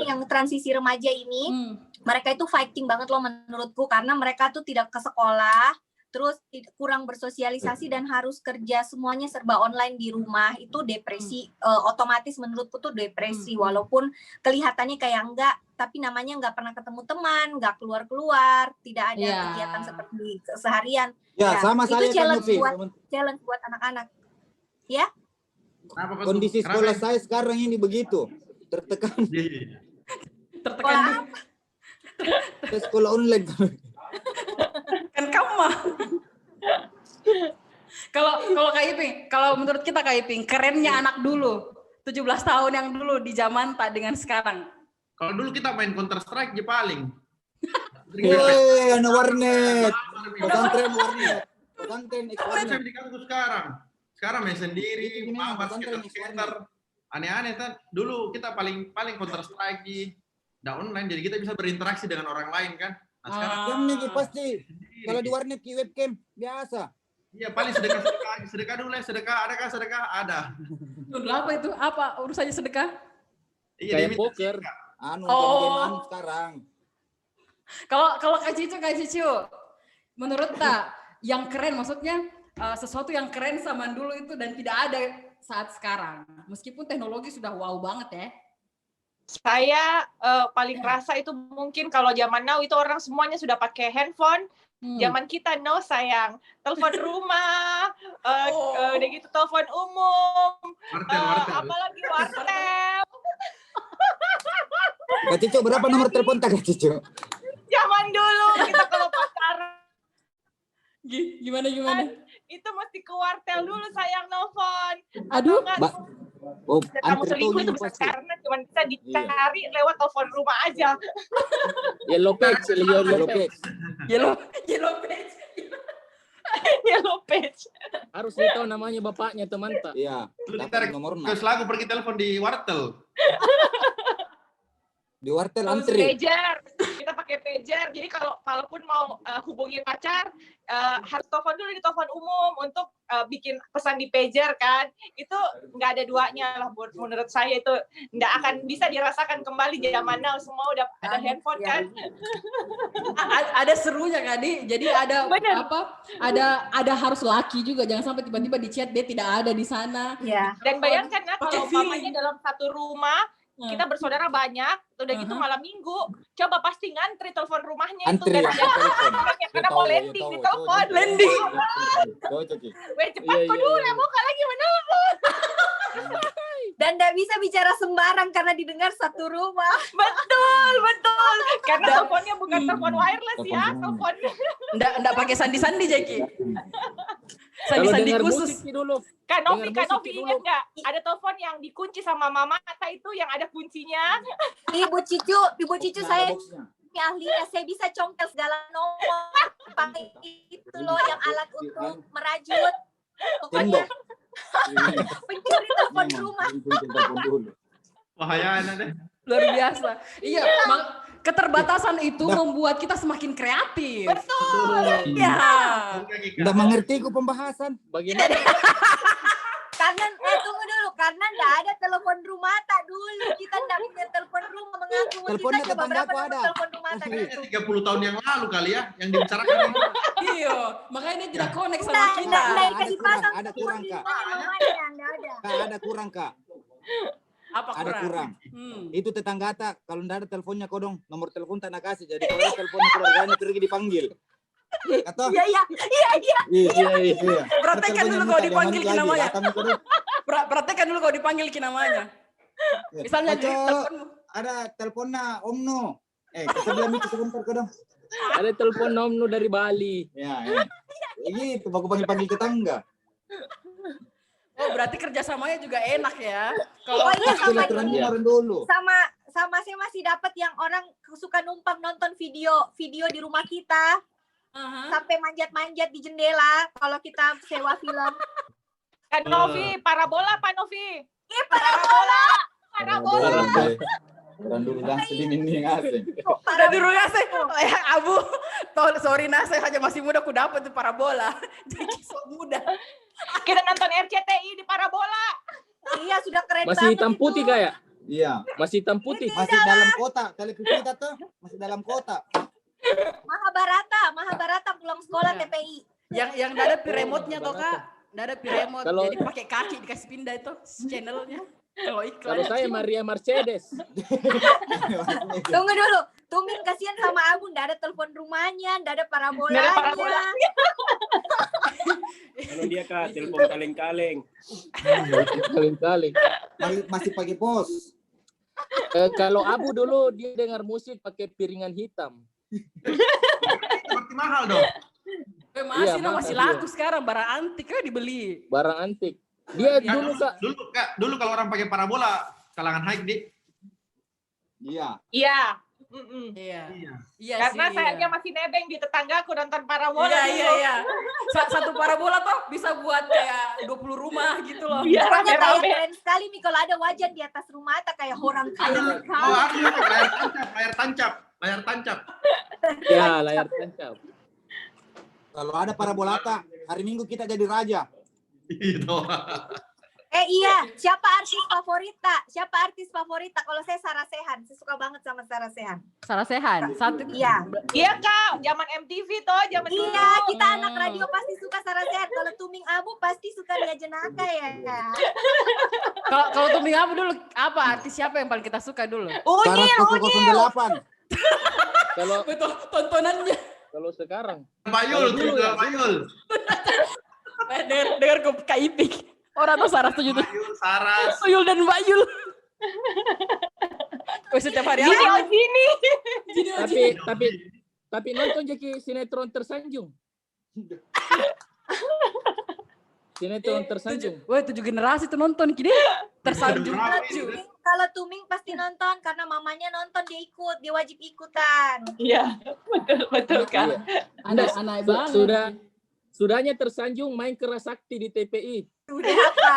yang transisi remaja ini. Mereka itu fighting banget loh menurutku karena mereka tuh tidak ke sekolah, terus kurang bersosialisasi dan harus kerja semuanya serba online di rumah. Itu depresi, otomatis menurutku tuh depresi, walaupun kelihatannya kayak enggak, tapi namanya enggak pernah ketemu teman, enggak keluar-keluar, tidak ada kegiatan seperti seharian. Ya, sama itu saya challenge buat anak-anak. Ya? Kondisi sekolah saya sekarang ini begitu, tertekan. Tertekan Ke sekolah online. kan kamu mah. Kalau Kak Iping, kalau menurut kita Kak Iping, kerennya anak dulu, 17 tahun yang dulu di zaman tak dengan sekarang. Kalau dulu kita main Counter Strike paling. Anak warnet. Pesantren warnet. Pesantren Saya di kampus sekarang. Sekarang main sendiri, mabar, skater. Aneh-aneh kan. Dulu kita paling Counter Strike udah online, jadi kita bisa berinteraksi dengan orang lain kan. Nah, sekarang nih pasti. Kalau di warnet di webcam biasa. iya, paling sedekah dulu ya, adakah sedekah? Ada. Dulu apa itu? Apa urusannya sedekah? Iya, Kayak poker. Game sekarang. Kalau Kak Cicu, menurut Tak, yang keren maksudnya sesuatu yang keren zaman dulu itu dan tidak ada saat sekarang. Meskipun teknologi sudah wow banget ya. Saya paling rasa itu mungkin kalau zaman now itu orang semuanya sudah pakai handphone. Zaman kita no sayang, telepon rumah, udah gitu telepon umum, apalagi wartel. Kak Cicu, berapa nomor telepon Kak Cicu? Zaman dulu kita kalau pacaran Gimana? itu mesti ke wartel dulu sayang nelfon. Aduh, Kamu selingkuh itu karena cuma bisa dicari lewat telepon rumah aja. Yellow page. Yellow page. Harus dia tahu namanya bapaknya teman tak. Iya. Kita selalu pergi telepon di wartel. Di wartel antri. Pager. Kita pakai pager. Jadi kalaupun mau hubungi pacar, harus telepon dulu di telepon umum untuk bikin pesan di pager kan. Itu nggak ada duanya lah menurut saya, itu nggak akan bisa dirasakan kembali zaman now, semua udah ada handphone kan. Ada serunya kan, Di. Jadi ada ada harus laki juga, jangan sampai tiba-tiba di chat dia tidak ada di sana. Ya. Dan bayangkan ya kalau umpamanya dalam satu rumah kita bersaudara banyak, udah gitu malam minggu, coba pasti ngantri telepon rumahnya Antri, itu karena mau landing di telepon. Landing. Weh cepat kok dulu ya, mau lagi menelpon. Dan nggak bisa bicara sembarang karena didengar satu rumah. Betul. Karena teleponnya bukan telepon wireless ya, teleponnya. Nggak pakai sandi-sandi, Jackie. Kalau Sandi-sandi dengar khusus. musik dulu. Kanovi ingat nggak? Ada telepon yang dikunci sama mama Ata itu yang ada kuncinya. Ibu Cicu saya ini ahlinya, saya bisa congkel segala nomor. Pakai itu loh yang alat untuk merajut. Pokoknya Pencuri telepon rumah. Bahaya deh. Luar biasa. Iya, keterbatasan itu membuat kita semakin kreatif. Betul. Iya. Nggak mengerti ku pembahasan. Bagaimana? Karena tunggu dulu, karena nggak ada telepon rumah tak dulu. Kita nggak punya telepon rumah mengaku. Teleponnya Kita coba berapa tetanggaku nomor ada. telepon rumah tak itu? 30 tahun yang lalu kali ya yang dibicarakan. Iya, makanya dia tidak connect sama Nggak, kita. nggak dikasih pasang. Ada kurang, Kak. Mamanya nggak ada. Kak, ada kurang, Kak. Apa Ada kurang? kurang. Hmm. Itu tetangga tak, kalau nggak ada teleponnya kodong, nomor telepon tak nak kasih. Jadi kalau ada teleponnya keluarganya pergi dipanggil. Kata? Iya. Iya. Praktekkan dulu kalau dipanggil ki namanya. Datang kodong. Praktekkan dulu kalau dipanggil ki namanya. Misalnya di Oco, teleponmu. ada teleponnya Om No. Kita bilang itu sebentar kodong. Ada telepon Nomno dari Bali. Ya. Gitu, aku panggil tetangga. Oh, berarti kerjasamanya juga enak ya. Kalau Oh iya, sama Silaturahmi Iya. kemarin dulu. sama saya masih dapat yang orang suka numpang nonton video di rumah kita Aha. sampai manjat-manjat di jendela kalau kita sewa film. Kan Novi, parabola Pak Novi. Parabola. Orang dulu dan selimin nih asing. Udah dulu ya sih. Abu, sorry nah, saya hanya masih muda, aku dapat tuh parabola. Jadi so muda. Kita nonton RCTI di parabola. Iya, sudah keren Masih banget hitam itu. putih kayak? Iya. Masih hitam putih. Masih dalam kota, televisi kita tuh masih dalam kota. Mahabharata pulang sekolah Iya. TPI. Yang nggak ada remote-nya toh Kak. Nggak ada remote. Kalau- Jadi pakai kaki dikasih pindah itu channelnya. Kalau iklan. Kalau saya Maria Mercedes. Tunggu dulu. Tuming kasihan sama Abu, nggak ada telepon rumahnya, nggak ada parabolanya. Nggak ada parabola. Kalau dia Kak, telepon kaleng-kaleng. Kali-kali. Masih pakai pos. Kalau Abu dulu dia dengar musik pakai piringan hitam. Seperti mahal dong. Masih Iya, nah, masih mahal, laku sekarang, barang antik kan dibeli. Barang antik. Dia Ya, dulu Kak. dulu kalau orang pakai parabola kalangan high di. Iya. Iya. Mm-mm. Iya. Iya. Iya Karena sih. saya Iya. masih nebeng di tetanggaku nonton parabola Iya, dulu. iya. Satu parabola toh bisa buat kayak 20 rumah gitu loh. Iya, Pokoknya kayak rame-rame. keren sekali nih kalau ada wajan di atas rumah tak kayak orang kaya. Oh, ada layar tancap. Ya, layar tancap. Kalau ada parabolata, hari Minggu kita jadi raja. Gitu. Iya, siapa artis favorita? Kalau saya Sarah Sehan, saya suka banget sama Sarah Sehan. Sarah Sehan. Satu. Iya. Iya Kak, zaman MTV toh, zaman dulu. Iya, kita anak radio pasti suka Sarah Sehan. Kalau Tuming Abu pasti suka Ria Jenaka ya. Kalau Tuming Abu dulu apa artis siapa yang paling kita suka dulu? Unyil. 08. Kalau Betul tontonannya. kalau sekarang Bayul, Bayul. Dengar ke Kak Ipik. Orang tuh Sarah setuju tuh. Bayul, Saras. Tuyul dan Bayul. Oh, setiap hari Gini, apa? oh gini. tapi nonton jadi sinetron tersanjung. Sinetron tersanjung. Wah, 7 generasi tuh nonton gini. Tersanjung. Kalau Tuming pasti nonton karena mamanya nonton dia ikut, dia wajib ikutan. Iya, betul Kak. Anak-anak banget. Sudahnya tersanjung main keras sakti di TPI. Udah apa?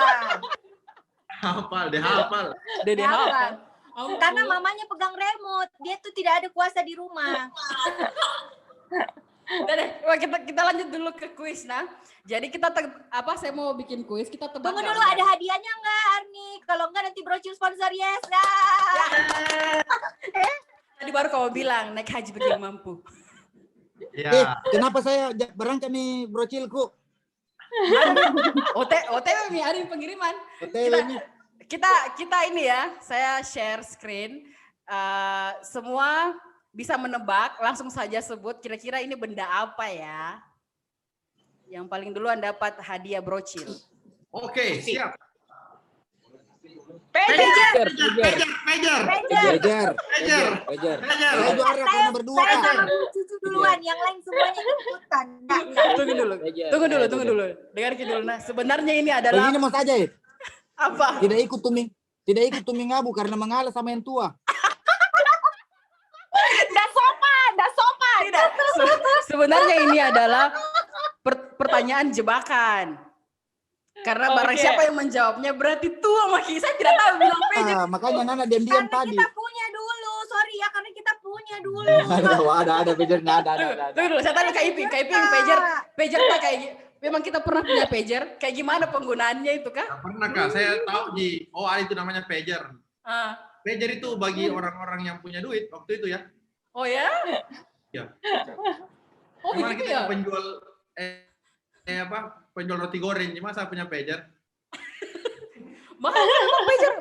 Hafal. Dede Apa? hafal. Karena mamanya pegang remote, dia tuh tidak ada kuasa di rumah. Udah deh, wah, kita lanjut dulu ke kuis nah. Jadi kita saya mau bikin kuis, kita tebak. Tunggu dulu, ada hadiahnya nggak Arni? Kalau nggak nanti brochure sponsor yes. Nah. Tadi baru kau bilang naik haji bagi yang mampu. Ya. Kenapa saya berangkat nih brocilku? OTW nih, ada pengiriman. OTW nih. Kita ini ya, saya share screen. Semua bisa menebak, langsung saja sebut kira-kira ini benda apa ya. Yang paling duluan dapat hadiah brocil. Oke, siap. Pager. Kejar. Saya juara karena berdua. Saya sama cucu duluan, yang lain semuanya ikutan. Enggak. Tunggu dulu. Dengarkan dulu. Nah, sebenarnya ini adalah Begini mau saja ya. apa? Tidak ikut Tuming Abu karena mengalah sama yang tua. Nggak sopan. Tidak. Sebenarnya ini adalah pertanyaan jebakan. Karena Oke. barang siapa yang menjawabnya berarti tua Maki. Saya tidak tahu bilang pager. Makanya Nana diam-diam Karena tadi. kita punya dulu, sorry ya, karena kita punya dulu. Ada pagernya, ada. Tunggu dulu, saya tanya Kak Iping pager tak kayak memang kita pernah punya pager, kayak gimana penggunaannya itu Kak? Nggak pernah Kak, saya tahu ada itu namanya pager. Ah. Pager itu bagi orang-orang yang punya duit waktu itu ya. Oh ya? Ya. Oh Gimana gitu kita ya? penjual penjual roti goreng, gimana saya punya pager?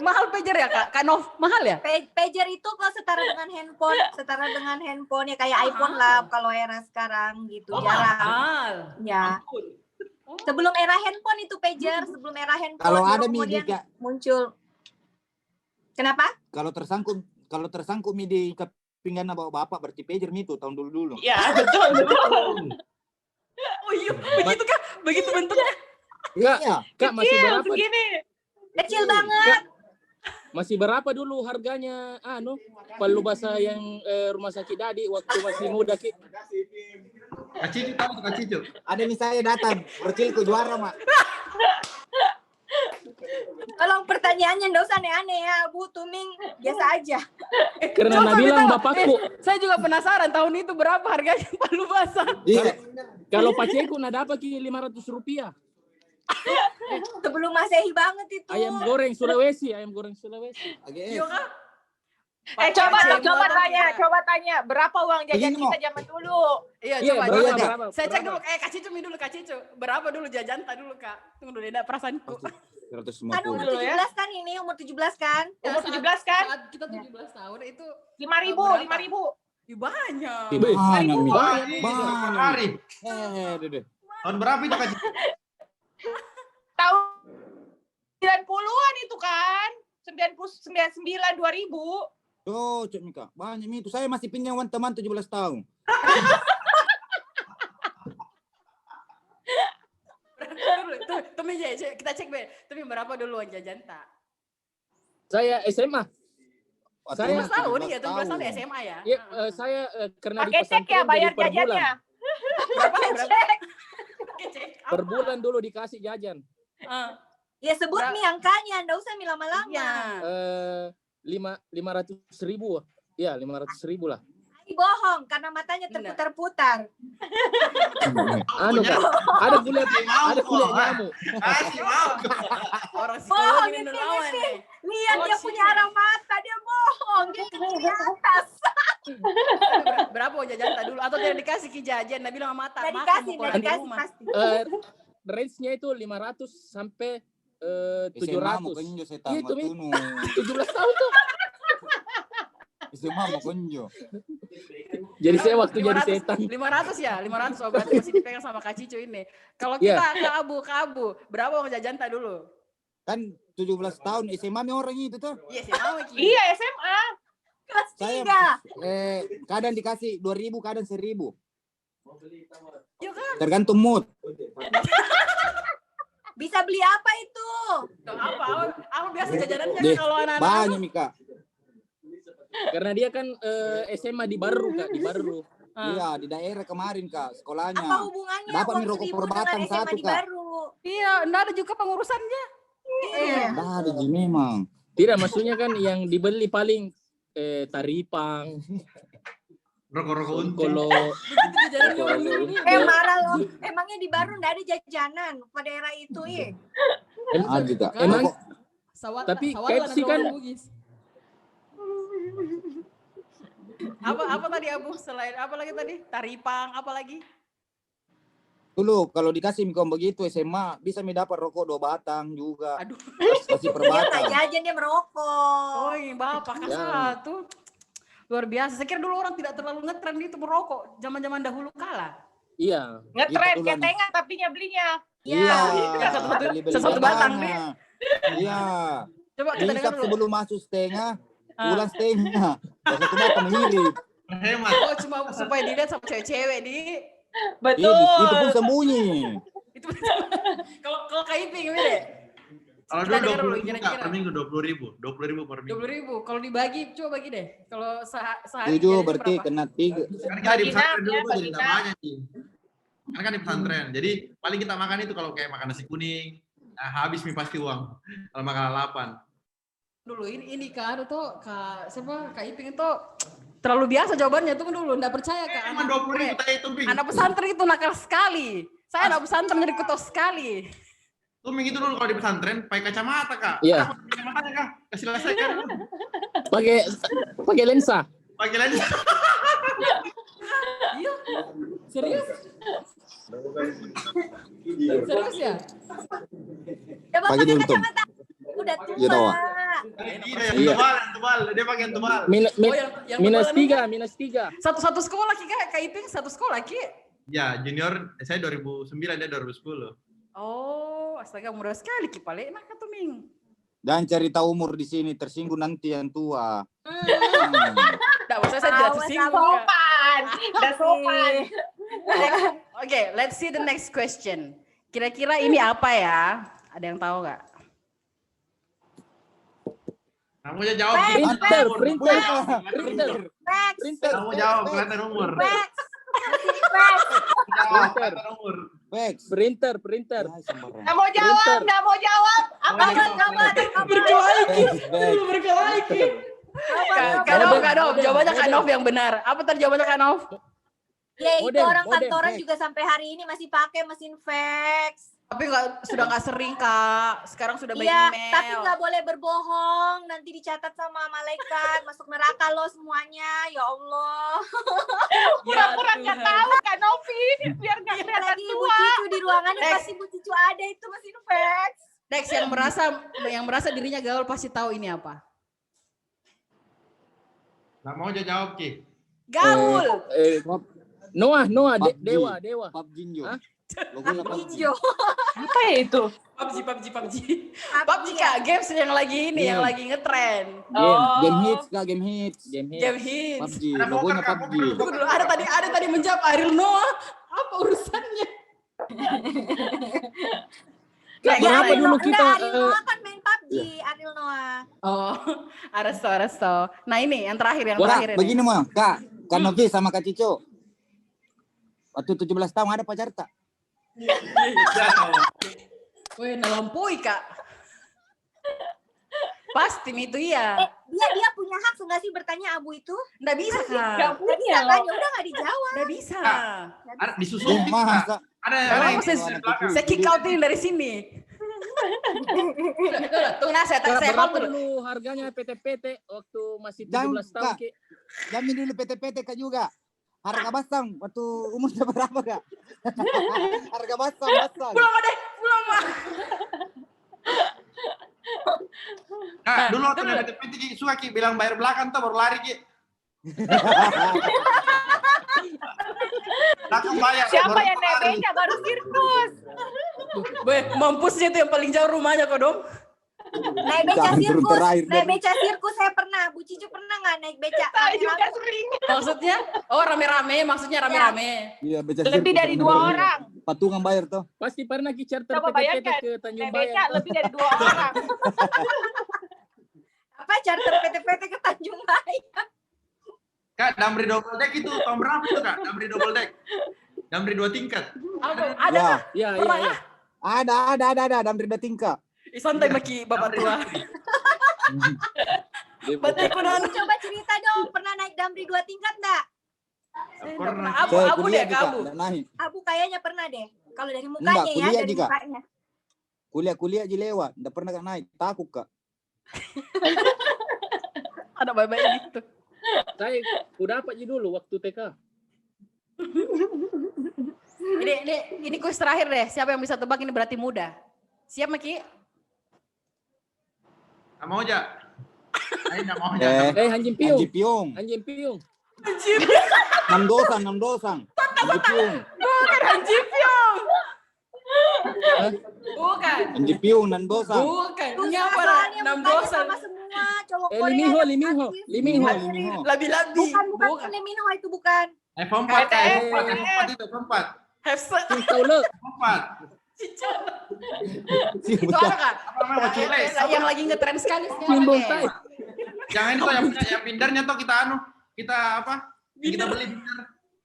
Mahal pager ya Kak Nov, mahal ya? Pager itu kalau setara dengan handphone ya kayak iPhone lah kalau era sekarang gitu. Oh, Jarang. mahal. Ya. Sebelum era handphone itu pager, sebelum era handphone Kalau baru ada kemudian Kak, muncul. Kenapa? kalau tersangkut di pinggan bapak berarti pager itu tahun dulu. Ya, betul. Oh iya, begitu Kak? Begitu bentuknya? Enggak, Iya. Kak masih Kecil berapa? segini. Kecil banget. Masih berapa dulu harganya palu basah yang rumah sakit Dadi waktu masih muda Ki? Kak Cicu tahu tuh Kak Cicu? Ada nih saya datang, bercilku juara mak. Kalau pertanyaannya nggak usah aneh-aneh ya, Bu Tuming biasa aja. Karena Coba bilang tahu. bapakku, Saya juga penasaran tahun itu berapa harganya palu basah. Iya. kalau paceku dapat Ki 500 rupiah. Sebelum Masehi banget itu. Ayam goreng Sulawesi. Iya Kak? Coba tanya, berapa uang jajan Begini, kita Mo. zaman dulu? Iya, Iya, coba. berapa, coba. berapa? Saya cek dulu. Kak Cicu dulu, Kak Cicu. Berapa dulu jajan dulu, Kak? Tunggu dulu, ada perasaanku. 150. Kan umur Dulu ya. 17 kan ini, umur 17 kan? Umur 17 kan? Saat kita 17 tahun itu 5.000, Berapa? 5.000. banyak. Banyak Mi. Berapa Banyak. hari? Dede. Tahun berapa itu Kak Cicu? Tahun 90-an itu kan? 99 2000. Cocok Mika. Banyak Mi itu. Saya masih pinjam teman 17 tahun. Tumi kita cek be. Tumi berapa dulu jajan tak? Saya SMA. Saya 17 tahun ya, 17 tahun SMA ya. Ya, saya karena di Pakai cek ya pesantren bayar jadi per bulan. jajannya. Berapa? Pakai cek. Per bulan dulu dikasih jajan. Ya sebut Berapa? nih angkanya, nggak usah mi lama-lama. Iya. 500.000. Ya, 500.000 lah. Ini bohong, karena matanya terputar-putar. Anu Kak, ada kuliah nyamuk. Asli mau. Orang Bohong psikologi ini, lawan nih. Lihat Oh, dia sih. punya arah mata, dia bohong. Dia di atas. Berapa jajan tak dulu? Atau tidak dikasih ki jajan? Nah bilang sama mata. Nggak makan dikasih, mau nggak pulang di dikasih rumah. pasti. Range-nya itu 500 sampai SMA mau 700. kunjo saya Iya, tahu itu, Mi. tuh. 17 tahun tuh. SMA mau kunjo. Jadi saya waktu jadi 500 setan. 500 ya, 500 oh, berarti masih dipegang sama Kak Cicu ini. Kalau Iya. kita ke Abu, berapa uang jajan tak dulu? Kan 17 tahun SMA mi orang itu tuh. Iya sih, mau Ki. Iya, SMA. Kelas Saya 3. kadang dikasih 2.000, kadang 1.000. Yuk kan? Tergantung mood. Bisa beli apa itu? Tuh, apa biasa jajanannya Deh, kalau anak-anak banyak Mika. Karena dia kan SMA di Baru Kak, di Baru. Iya, di daerah kemarin Kak, sekolahnya. Apa hubungannya Dapat uang mi rokok 1.000 per dengan batang SMA satu di Kak. Baru? Iya, enggak ada juga pengurusannya. Iya. Dah ada Ji memang. Tidak, maksudnya kan yang dibeli paling taripang, Rokok-rokok untung. kalau Begitu jajanannya orang dulu. Marah loh. Emangnya di Baru nggak ada jajanan pada era itu ya? Ada Kak. Emang Sawat, Tapi sawat KFC ada kan- orang Bugis. Apa tadi Abu? Selain apa lagi tadi? Taripang, apa lagi? Dulu kalau dikasih mi begitu SMA bisa mi dapat rokok 2 batang juga. Aduh. Kasih per Dia nggak batang. jajan, dia merokok. Oh, ini Bapak kan Ya. satu. Luar biasa. Saya kira dulu orang tidak terlalu ngetren itu merokok. Zaman-zaman dahulu kala. iya, Ngetren Itu duluan. ketengan tapi belinya. Iya. Satu-satu- beli-beli satu batang nih. banyak. Iya. Coba kita dengar Hisap dulu. sebelum masuk setengah, pulang setengah. Kalau satu batang mirip. Hemat. Oh, cuma supaya dilihat sama cewek-cewek di Iya, itu pun sembunyi. itu. Kalau Kak Iping ini deh. Kalau Kita dulu dengar dulu 20.000 Kak, kira-kira. per minggu 20.000. 20.000 per minggu. 20.000. Kalau dibagi, coba bagi deh. Kalau sehari 7 jadinya berarti berapa? kena 3. Kan kita di Bagi pesantren enam, dulu ya, tuh jadi bagi nggak enam. banyak sih. Kan di pesantren. Jadi paling kita makan itu kalau kayak makan nasi kuning, Nah, habis nih pasti uang. Kalau makan lalapan. Dulu ini Kak tuh Kak Iping itu terlalu biasa jawabannya. Tunggu dulu, enggak percaya Kak. Emang 20.000 tadi itu, Ping. Anak pesantren itu nakal sekali. Saya anak pesantren jadi ketos sekali. Tumbing itu dulu kalau di pesantren pakai kacamata, Kak. Iya. Pakai kacamatanya, Kak. Kasih saya kan. Pakai lensa. Pakai lensa. Iya. Serius? Serius ya? Coba Pagi pakai dulu, Tom. kacamata. Udah tua. Iya, tahu. Yang tebal. Dia pakai yang tebal. yang Minus betulan 3, minus 3. Satu sekolah Ki Kak Iping satu sekolah Ki. Ya, junior saya 2009, dia 2010. Oh, astaga mudah sekali Ki Pale. Enak tuh Ming. Jangan cerita umur di sini, tersinggung nanti yang tua. Enggak, maksudnya saya tidak Awas, tersinggung. Kak. Sopan. Udah sopan. Oke, let's see the next question. Kira-kira ini apa ya? Ada yang tahu nggak? Kamu jawab. Printer. Max. Kamu jawab, kelihatan umur. Max. Jawab, kelihatan umur. Vex. Printer. Ya, sembarang. Nggak mau jawab, nggak mau jawab. Apa? Berkelahi. Vex. Berkelahi. Kak Nov, jawabannya Kak Nov yang benar. Apa tadi jawabannya Kak Nov? Ya itu Modem, orang modem, kantoran Vex. juga sampai hari ini masih pakai mesin fax. Tapi sudah nggak sering Kak. Sekarang sudah by Iya, email. tapi nggak boleh berbohong. Nanti dicatat sama malaikat, masuk neraka lo semuanya. Ya Allah. Pura-pura nggak tahu Kak Novi, biar nggak kelihatan Lagi Ibu tua. Cicu di ruangan ini Next. pasti Ibu Cicu ada itu mesin fax. Next yang merasa dirinya gaul pasti tahu ini apa? Nggak mau aja jawab, Ki. Gaul. Noah, PUBG. Dewa. PUBG Jinjo. Hah? Logonya PUBG. Hijau. Apa ya itu? PUBG Kak, games yang lagi ini, Iya. yang lagi ngetren. Game hits, Kak, game hits. Game hits. PUBG, Ada logonya poker, Kak, PUBG. poker. Tunggu dulu, ada tadi menjawab Ariel Noah. Apa urusannya? Kak, Kayak berapa gimana? dulu kita Ariel Noah kan main PUBG, Ariel Noah. Oh, Aresto. Nah ini yang terakhir Wah, ini. begini mah, Kak Novi sama Kak Cico. Waktu 17 tahun ada pacar tak? Wih, nelampui Kak. Pasti itu iya. Dia punya hak nggak sih bertanya Abu itu? Nggak bisa Nggak Kak. Nggak bisa punya. tanya, udah nggak dijawab. Nggak bisa. Ada disusul. Masa? Ada Kalau yang aku saya kick out ini dari sini. Tunggu nah, saya Kak, hold berapa dulu. dulu harganya PT waktu masih 17 Jangan, tahun, Kak. Ki? Jamin dulu PT Kak juga. Harga basang waktu umurnya berapa, Kak? Harga basang. Belum ada. Nah, dulu waktu PT Ki suka Ki bilang bayar belakang tuh baru lari Ki. Belakang bayar. Siapa baru yang naik lari. beca baru sirkus? Weh, mampusnya itu yang paling jauh rumahnya kok dong. Naik beca Jangan turun sirkus, terakhir naik dong. beca sirkus saya pernah. Bu Cicu pernah nggak naik beca? Saya juga sering. Maksudnya? Oh rame-rame, maksudnya rame-rame. Iya, beca Lebih sirkus dari sama 2 mereka. orang. Patungan bayar tuh. Pasti pernah Ki charter Coba PT bayangkan, ke Tanjung naik beca Bayan. lebih dari 2 orang. Apa charter PT ke Tanjung Bayan? Kak, Damri double deck itu tahun berapa itu Kak? Damri double deck. Damri 2 tingkat. Ada Ya. Kak? Iya. Ada Damri udah tingkat. Santai Maki, bapak tua. Bapak kuda. Coba cerita dong, pernah naik Damri 2 tingkat nggak? Pernah. Abu deh, juga, Abu. nggak naik. Abu kayaknya pernah deh. Kalau dari Enggak, mukanya ya, kuliah dari juga. mukanya. Kuliah aja lewat, enggak pernah Kak naik. Takut, Kak. Ada baik-baik gitu. Saya udah apa Ji dulu waktu TK? Ini kuis terakhir deh. Siapa yang bisa tebak ini berarti mudah. Siap Maki? Nggak mau aja. Ayo nggak mau aja. Anji Anjing piung. Piung. Anjing piung. 6 dosang. Anji Piung. Bukan Hanji Pyong. Bukan. Anji Piung dan dosang. Bukan. Ini Susah apa? soalnya 6 mukanya dosa. sama semua cowok Korea. Liminho, yang Liminho. aktif. Liminho. Labi-labi. Bukan Liminho itu bukan. F4 Kak, F4 itu F4. Hefset. Sing tahu le. F4. Itu apa Kak? Apa namanya Wacule? Yang lagi ngetren sekali sekarang. Timbul Nek. tai. Jangan itu yang pindarnya tuh kita apa? Kita beli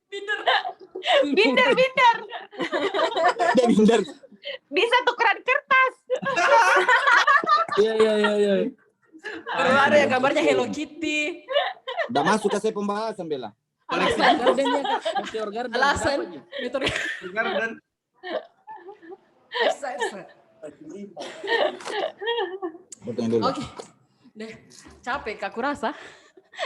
binder. Binder. Dia minder. Bisa tukeran kertas. Iya. Baru ada yang gambarnya Hello Kitty. Udah masuk ke saya pembahasan Bella. Alasan, Gardennya Kak, Meteor Garden. alasan. Kenapa, Ji? Meteor Garden. Potong dulu. Oke. Deh, capek Kak, aku rasa.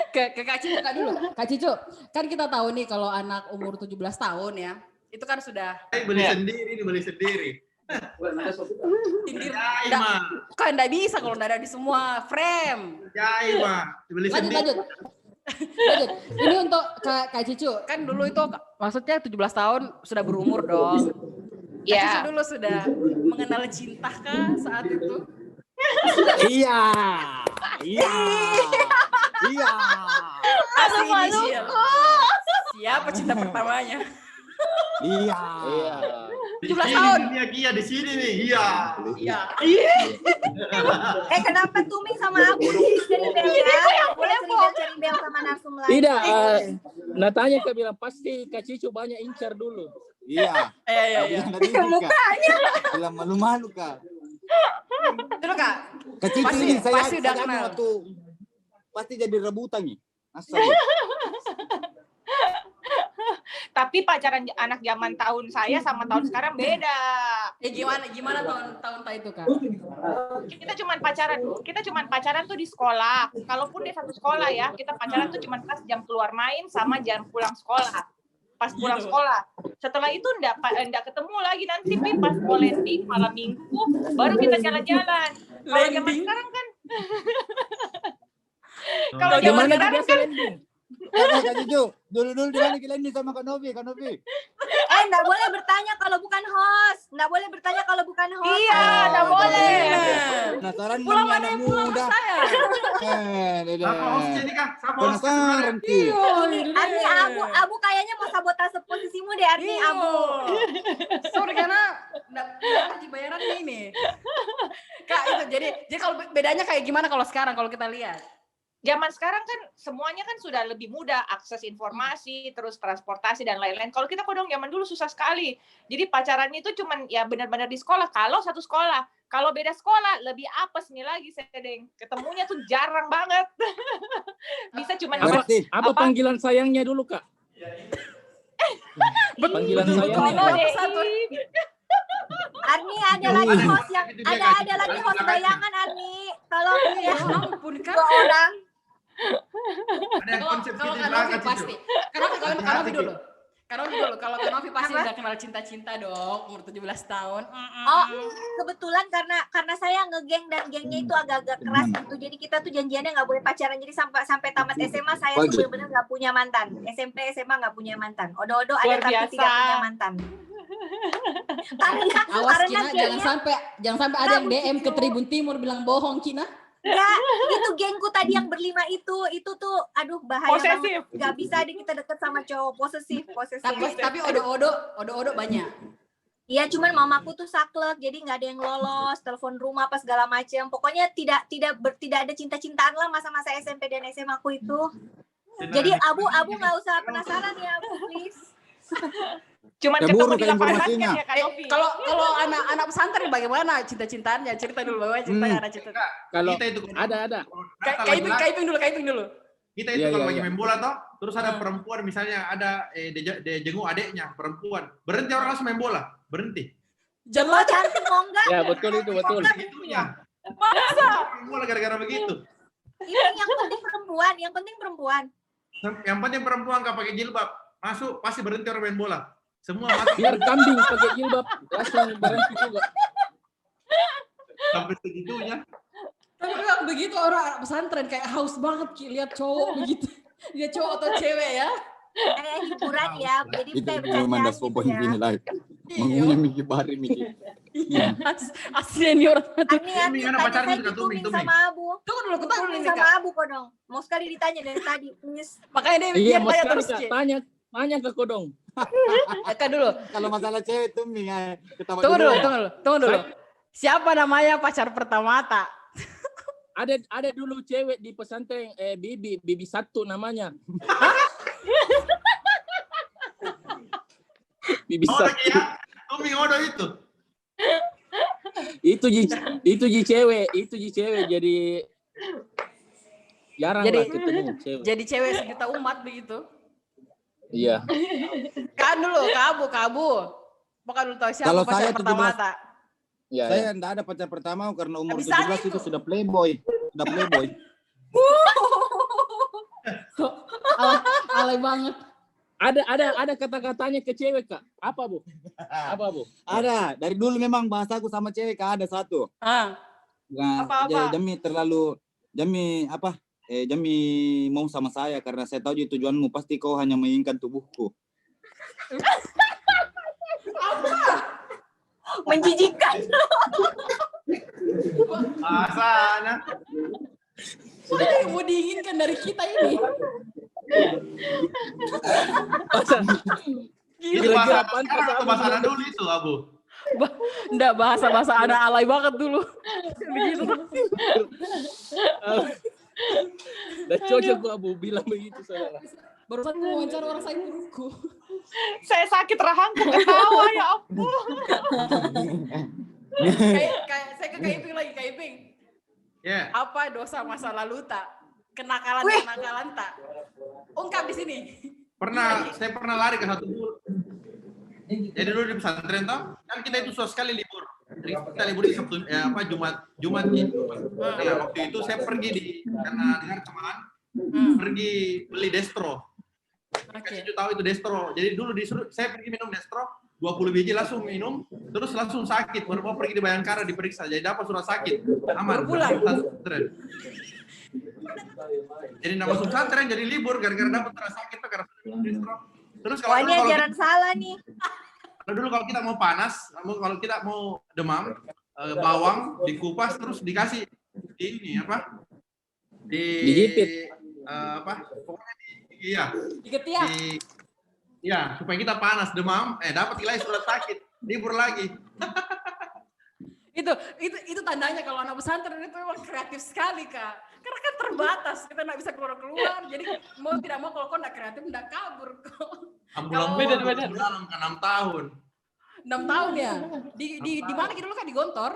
Ke Kak Cicu Kak dulu. Kak Cicu, kan kita tahu nih kalau anak umur 17 tahun ya, itu kan sudah Beli sendiri, dibeli sendiri. tindir. Jai, Ma. Kan enggak bisa kalau enggak ada di semua frame. Jai, Ma. Dibeli Lanjut, sendiri. lanjut. Lanjut. Ini untuk Kak Cicu, kan dulu itu maksudnya 17 tahun sudah berumur dong. Kak Cicu dulu sudah mengenal cinta kah saat itu? Iya. Kasih inisial. Siapa cinta pertamanya? Iya. 17 tahun. Iya, Gia di sini nih. Iya. Iya. Kenapa Tuming sama Abu cari bel ya? Boleh cari bel sama narsum lain. Tidak, Natanya Kak bilang pasti Kak Cicu banyak incar dulu. Iya. Iya. Mukanya. Bilang malu-malu Kak. Dulu Kak. Kecil Pasti- ini saya pasti udah saya kenal. waktu pasti jadi rebutan nih. Asal. Tapi pacaran anak zaman tahun saya sama tahun sekarang beda. Gimana tahun itu Kak? Kita cuman pacaran tuh di sekolah. Kalaupun di satu sekolah ya, kita pacaran tuh cuman pas jam keluar main sama jam pulang sekolah. Pas pulang sekolah. Setelah itu enggak ketemu lagi nanti pas mau landing malam minggu baru kita jalan-jalan. Kalau zaman Landing? sekarang kan kalau zaman Gimana sekarang biasa kan landing? Kak Cicu, dulu di mana kita ini sama Kak Novi. Nggak boleh bertanya kalau bukan host. Nggak boleh bertanya kalau bukan host. iya, enggak boleh. Penasaran Pulang nih mana anak yang pulang muda. sama saya? Siapa hostnya nih, Kak? Siapa hostnya? Penasaran Ki. Arni Abu kayaknya mau sabotase posisimu deh Arni Abu. Sorry karena enggak ada bayaran ini. Kak itu jadi kalau bedanya kayak gimana kalau sekarang kalau kita lihat? Zaman sekarang kan semuanya kan sudah lebih mudah, akses informasi, terus transportasi dan lain-lain. Kalau kita kodong zaman dulu susah sekali. Jadi pacarannya itu cuman ya benar-benar di sekolah. Kalau satu sekolah, kalau beda sekolah lebih apes nih lagi sedeng. Ketemunya tuh jarang banget. Bisa cuman Berarti Apa panggilan sayangnya dulu Kak? Panggilan sayangnya. Kalau deh, Arni ada lagi host yang ada lagi host bayangan Arni. Tolong ya. Ampun Kak. 2 orang. Ada yang konsep Kalau kita Kak Novi Kak Cicu. pasti. Kak Novi dulu. Kak Novi dulu. Kalau Kak Novi pasti Apa? udah kenal cinta-cinta dong, umur 17 tahun. Oh, kebetulan karena saya ngegeng dan gengnya itu agak-agak keras gitu. Jadi kita tuh janjiannya nggak boleh pacaran. Jadi sampai tamat SMA saya tuh benar-benar nggak punya mantan. SMP SMA nggak punya mantan. Odo-odo ada Luar tapi biasa. tidak punya mantan. Awas Karena Cina, gengnya jangan sampai ada yang DM ke Tribun Timur bilang bohong Cina. enggak, itu gengku tadi yang berlima itu tuh aduh bahaya Posesif. banget. Nggak bisa deh kita deket sama cowok posesif. Tapi odo-odo banyak. Iya, cuman mamaku tuh saklek, jadi nggak ada yang lolos, telepon rumah apa segala macam. Pokoknya tidak ada cinta-cintaan lah masa-masa SMP dan SMA aku itu. Jadi Abu nggak usah penasaran ya, Abu, please. cuman Ya, ketemu buruk di lapangan basket informasinya. ya Kak Novi. Kalau anak pesantren bagaimana cinta-cintaannya? Cerita dulu bagaimana ceritanya anak cinta. Kalau Kita itu ada. Kaiping dulu. Kita itu Iya, kalau iya, lagi iya. main bola toh, terus ada perempuan misalnya ada dia jenguk adeknya perempuan. Berhenti orang langsung main bola, berhenti. Mau cantik mau enggak? Ya betul itu betul. Itunya. Masa? Main bola gara-gara begitu. Ini yang penting perempuan, Yang penting perempuan nggak pakai jilbab, masuk pasti berhenti orang main bola. Semua masuk Biar kambing pakai jilbab langsung berhenti juga. sampai segitunya. Tapi kalau begitu orang pesantren kayak haus banget lihat cowok begitu. Lihat cowok atau cewek ya. Kayak hiburan ya, jadi itu kayak belum bercandaan ada gitu sopan ya. gini live. Mengunya Miki Bari Miki. Iya. Asli nih orang. Arni, Tuming, anak tanya pacarnya saya juga Tuming Tuming. sama Abu. Tunggu dulu, kita Tuming ini sama Kak. Abu kok dong. Mau sekali ditanya dari tadi, please. Makanya dia Iya, biar mau tanya sekali terus. Kak. Ci. Tanya ke Kodong. Kak dulu. Kalau masalah cewek tuh ketawa Tunggu dulu. Saya- Siapa namanya pacar pertama Tak? Ada dulu cewek di pesantren Bibi 1 namanya. Bibi Oh, 1. ya. Tuming Odo itu. itu ji cewek jadi jarang Jadi- lah ketemu cewek. Jadi cewek sejuta umat begitu. Iya. Kan dulu kabu. Bukan dulu tahu siapa Kalau pacar saya pertama 17. tak. Iya. Saya enggak ada pacar pertama karena umur Bisa 17 itu itu. sudah playboy. Alay banget. Ada kata-katanya ke cewek, Kak. Apa, Bu? Ada. Dari dulu memang bahasaku sama cewek Kak, ada satu. Nah, Apa-apa? Jami mau sama saya karena saya tahu tujuanmu pasti kau hanya menginginkan tubuhku. Menjijikkan. Sana. Mana yang mau diinginkan dari kita ini? Itu Kira-kira bahasa pantas sekarang atau apa bahasa dulu? anak dulu itu, Abu? Enggak, bahasa anak alay banget dulu. Begitu. Udah cocok kok Abu bilang begitu saudara. Barusan mau wawancara orang saya perutku. Saya sakit rahangku ketawa ya ampun. Kayak saya ke Kak Iping lagi, Kak Iping. Ya. Apa dosa masa lalu tak? Kenakalan tak? Ungkap di sini. Saya pernah lari ke satu guru. Jadi dulu di pesantren toh, kan kita itu susah sekali libur. Jadi kita libur di Sabtu, Jumat gitu. Nah, waktu itu saya pergi karena dengar teman, pergi beli destro. Kasih tahu itu destro. Jadi dulu saya pergi minum destro, 20 biji langsung minum, terus langsung sakit. Baru mau pergi di Bayangkara diperiksa, jadi dapat surat sakit. Aman. Jadi nama pesantren jadi libur gara-gara dapat surat sakit tuh karena destro. Terus Wah, ini ajaran salah nih. Kalau kita mau panas, kalau kita mau demam, bawang dikupas terus dikasih di ini apa? Dijepit. Pokoknya iya. Di ketiak. Iya, supaya kita panas, demam, dapat lagi surat sakit, libur lagi. Itu tandanya kalau anak pesantren itu memang kreatif sekali, Kak. Karena kan terbatas, kita nggak bisa keluar. Jadi mau tidak mau kalau kau nggak kreatif, nggak kabur kok. Ambulan Beda-beda. 6 tahun. 6 tahun ya? Di mana gitu dulu Kak? Di Gontor?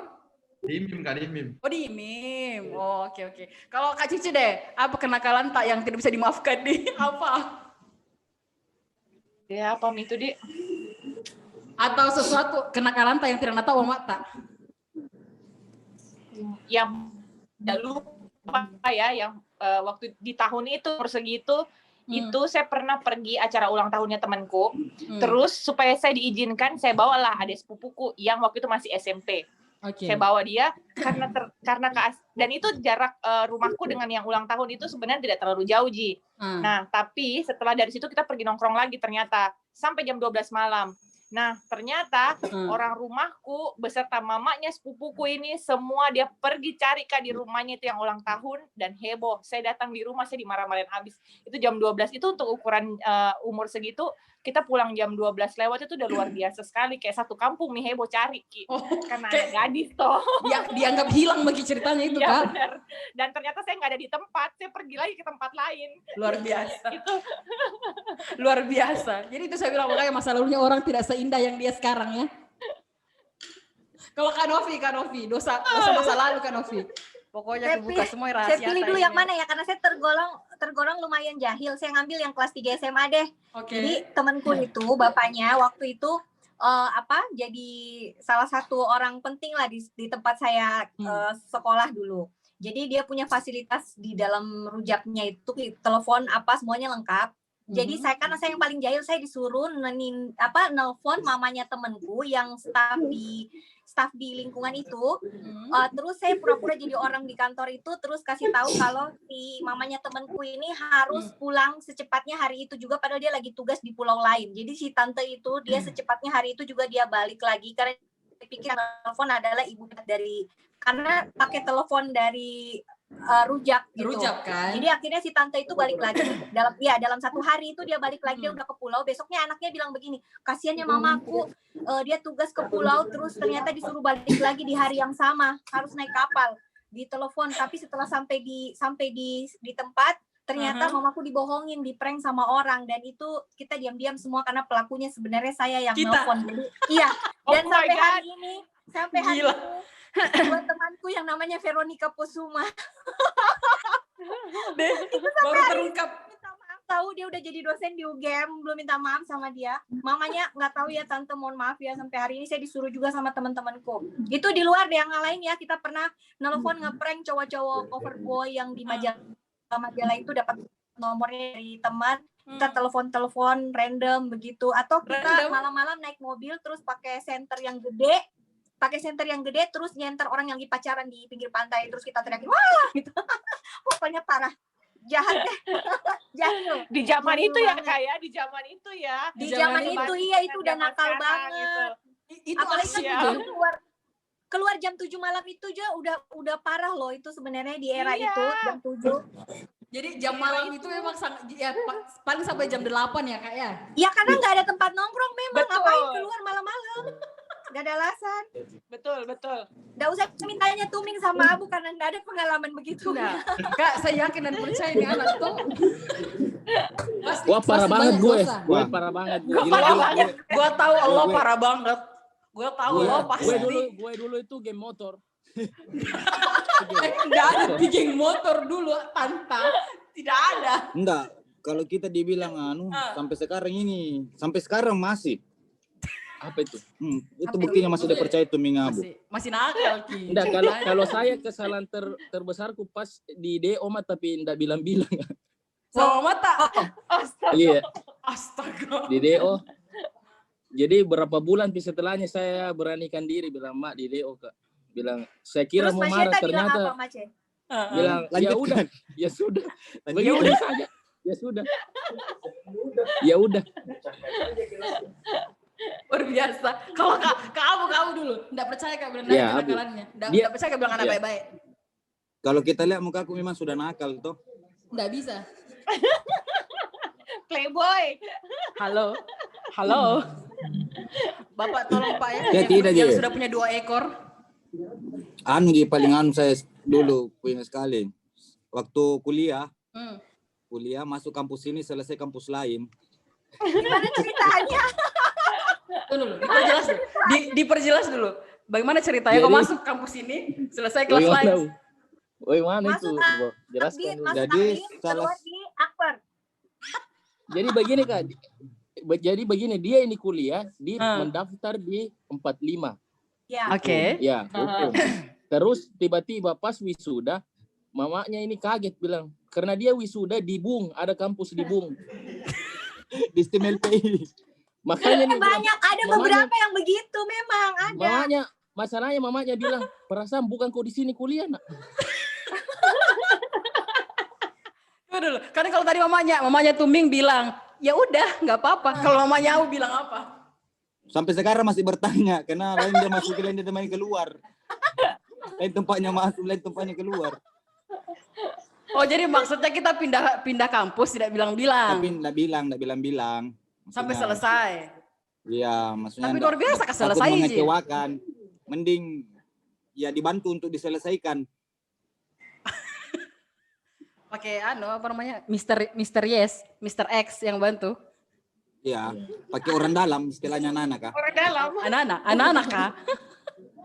Di MIM. Oh di MIM. Oh, oke. Kalau Kak Cici deh, apa kenakalan tak yang tidak bisa dimaafkan nih? Apa? Ya apa itu Dik? Atau sesuatu kenakalan tak yang tidak tahu mata? Yang tidak lupa ya, yang waktu di tahun itu segitu itu saya pernah pergi acara ulang tahunnya temanku. Terus supaya saya diizinkan, saya bawalah adik sepupuku yang waktu itu masih SMP. Saya bawa dia karena dan itu jarak rumahku dengan yang ulang tahun itu sebenarnya tidak terlalu jauh, Ji. Nah, tapi setelah dari situ kita pergi nongkrong lagi ternyata sampai jam 12 malam. Nah, ternyata orang rumahku beserta mamanya sepupuku ini semua dia pergi cari Kak di rumahnya itu yang ulang tahun dan heboh. Saya datang di rumah, saya dimarah-marahin habis. Itu jam 12 itu untuk ukuran umur segitu, kita pulang jam 12 lewat itu udah luar biasa sekali. Kayak satu kampung nih heboh cari, Ki. Karena anak gadis toh. Dianggap hilang bagi ceritanya itu, Iya, Kak. benar. Dan ternyata saya nggak ada di tempat, saya pergi lagi ke tempat lain. Luar biasa. Itu Luar biasa. Jadi itu saya bilang makanya masa lalunya orang tidak seindah yang dia sekarang ya. Kalau Kak Novi, dosa masa lalu Kak Novi. Pokoknya kebuka semua rahasia. Saya pilih dulu yang mana ya, karena saya tergolong lumayan jahil. Saya ngambil yang kelas 3 SMA deh. Oke. Jadi temanku itu bapaknya waktu itu jadi salah satu orang penting lah di tempat saya sekolah dulu. Jadi dia punya fasilitas di dalam rujaknya itu telepon apa semuanya lengkap. Jadi karena saya yang paling jahil, saya disuruh nelpon mamanya temanku yang staff di lingkungan itu. Terus saya pura-pura jadi orang di kantor itu, terus kasih tahu kalau si mamanya temanku ini harus pulang secepatnya hari itu juga, padahal dia lagi tugas di pulau lain. Jadi si tante itu dia secepatnya hari itu juga dia balik lagi karena pikir telepon adalah ibu dari, karena pakai telepon dari rujak gitu. Rujak kan. Jadi akhirnya si tante itu balik lagi dalam 1 hari itu dia balik lagi, dia udah ke pulau. Besoknya anaknya bilang begini, kasiannya mamaku, dia tugas ke pulau terus ternyata disuruh balik lagi di hari yang sama, harus naik kapal. Di telepon, tapi setelah sampai di tempat ternyata mamaku dibohongin, diprank sama orang, dan itu kita diam-diam semua karena pelakunya sebenarnya saya yang nelpon. Iya. Dan sampai hari ini Buat temanku yang namanya Veronica Posuma. Baru terungkap. Minta maaf tahu dia udah jadi dosen di UGM, belum minta maaf sama dia. Mamanya nggak tahu ya tante, mohon maaf ya, sampai hari ini saya disuruh juga sama teman-temanku. Itu di luar deh yang ngalahin ya, kita pernah nelpon ngeprank cowok-cowok cover boy yang di majalah itu, dapat nomornya dari teman, kita telepon random begitu, atau kita malam-malam naik mobil terus pakai senter yang gede terus nyenter orang yang lagi pacaran di pinggir pantai, terus kita teriakin wah gitu. Pokoknya parah, jahat deh. Jahat. Di zaman Jahil itu ya banget. Kak ya, di zaman itu ya. Di zaman itu iya, itu udah Zaman nakal sekarang banget. gitu. Itu Apalagi kan Asia. itu keluar jam 7 malam itu aja udah parah loh itu sebenarnya di era Iya. itu jam 7. Jadi jam malam itu memang sangat ya, paling sampai jam 8 ya Kak ya. Ya karena nggak ada tempat nongkrong memang, Betul. ngapain keluar malam-malam? Gak ada alasan. Betul. Nggak usah mintanya Tuming sama Abu karena nggak ada pengalaman begitu. Nah, Kak, saya yakin dan percaya nih anak tuh. Wah parah banget gue. Gue Wah. parah banget gue. Gila, Parah gila, banget. Gua tahu Allah Gue- parah banget. Gua tahu Gue- Allah pasti. Gue dulu itu game motor. Enggak ada bikin motor dulu, Tanta. Tidak ada. Enggak, kalau kita dibilang sampai sekarang masih. Apa itu? Itu buktinya masih ada percaya itu Mingabu. Masih nakal Ki. Enggak, kalau saya kesalahan terbesarku pas di DO mah tapi enggak bilang-bilang. Sama mata. Iya, Astaga. di DO. Jadi berapa bulan setelahnya saya beranikan diri bilang, "Mak, di DO, Kak." Bilang, "Saya kira Terus mau Mas marah, Yeta bilang apa ternyata Mace? bilang, ya Lanjutkan. udah, ya sudah." Lanjutkan. Begitu saja. Ya sudah. Ya udah. Luar biasa. Kalau kamu dulu enggak percaya Kak bilang Ya, Abu. kenakalannya. Enggak Dia- percaya Kak bilang anak Ya. baik-baik. Kalau kita lihat mukaku memang sudah nakal toh. Enggak bisa. Playboy. Halo. Bapak tolong Pak ya. Ya, tidak, yang Ji. sudah punya 2 ekor. Paling saya dulu punya sekali. Waktu kuliah masuk kampus ini selesai kampus lain. Gimana ceritanya? Tunggu dulu, diperjelas dulu. Diperjelas dulu. Bagaimana ceritanya kok Jadi- masuk kampus ini selesai kelas lain? Woi, mana itu? Masuk, Bo, jelaskan dulu. Masuk Jadi, Akdim, keluar di Akbar. Jadi begini Kak. Jadi begini, dia ini kuliah di Ah. mendaftar di 45. Ya. Oke. Ya, hukum. Terus tiba-tiba pas wisuda, mamanya ini kaget bilang, karena dia wisuda di Bung, ada kampus di Bung. Di STIM LPI. Makanya nih bilang, Banyak, ada mamanya- beberapa yang begitu memang ada. masalahnya mamanya bilang, perasaan bukan kau di sini kuliah, Nak. Tunggu dulu. Karena kalau tadi mamanya Tuming bilang, ya udah nggak apa-apa. Kalau mamanya Au bilang apa? Sampai sekarang masih bertanya, karena lain dia masuk, lain dia main keluar. Lain tempatnya masuk, lain tempatnya keluar. Oh jadi maksudnya kita pindah kampus tidak bilang-bilang Tapi enggak bilang. sampai Maksudnya, selesai. Iya, maksudnya Tapi enggak- luar biasa takut selesai sih. mengecewakan. Mending ya dibantu untuk diselesaikan. Pakai apa namanya? Mr. Yes, Mr. X yang bantu. Ya, pakai orang dalam istilahnya anak kah? Orang dalam. Anak-anak Kak.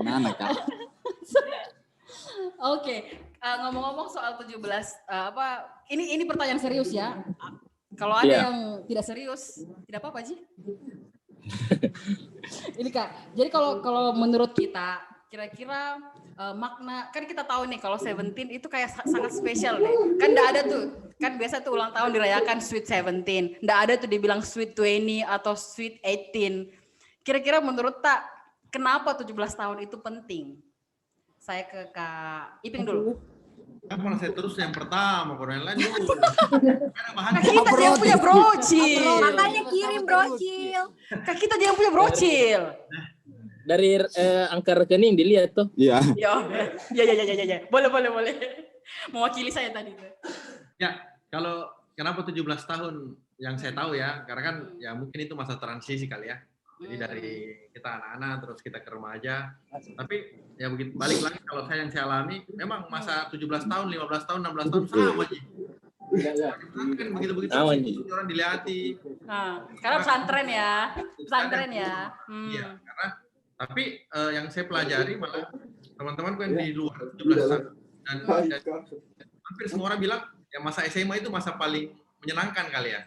Anak kah? Oke, ngomong-ngomong soal 17 ini pertanyaan serius ya. Kalau ada Iya. yang tidak serius, tidak apa-apa Ji. Ini Kak, jadi kalau menurut kita kira-kira makna, kan kita tahu nih kalau 17 itu kayak sangat spesial deh. Kan enggak ada tuh, kan biasa tuh ulang tahun dirayakan Sweet 17. Enggak ada tuh dibilang Sweet 20 atau Sweet 18. Kira-kira menurut Tak, kenapa 17 tahun itu penting? Saya ke Kak Iping dulu. Kan malah saya terus yang pertama, kalau yang lain dulu. Karena bahan Kak kita dia yang punya brocil. Makanya kirim brocil. Kak kita dia yang punya brocil. Dari angka rekening dilihat tuh. Iya. Ya. Boleh. Mewakili saya tadi tuh. Ya, kalau kenapa 17 tahun yang saya tahu ya, karena kan ya mungkin itu masa transisi kali ya. Jadi dari kita anak-anak terus kita ke remaja. Tapi ya begitu balik lagi kalau yang saya alami, memang masa 17 tahun, 15 tahun, 16 tahun sama aja. Kan begitu-begitu Sama, Ji. orang dilihat. Nah, sekarang pesantren ya. Pesantren ya. Iya, karena tapi yang saya pelajari malah teman-temanku yang di luar 17 tahun. Dan hampir semua orang bilang ya masa SMA itu masa paling menyenangkan kali ya.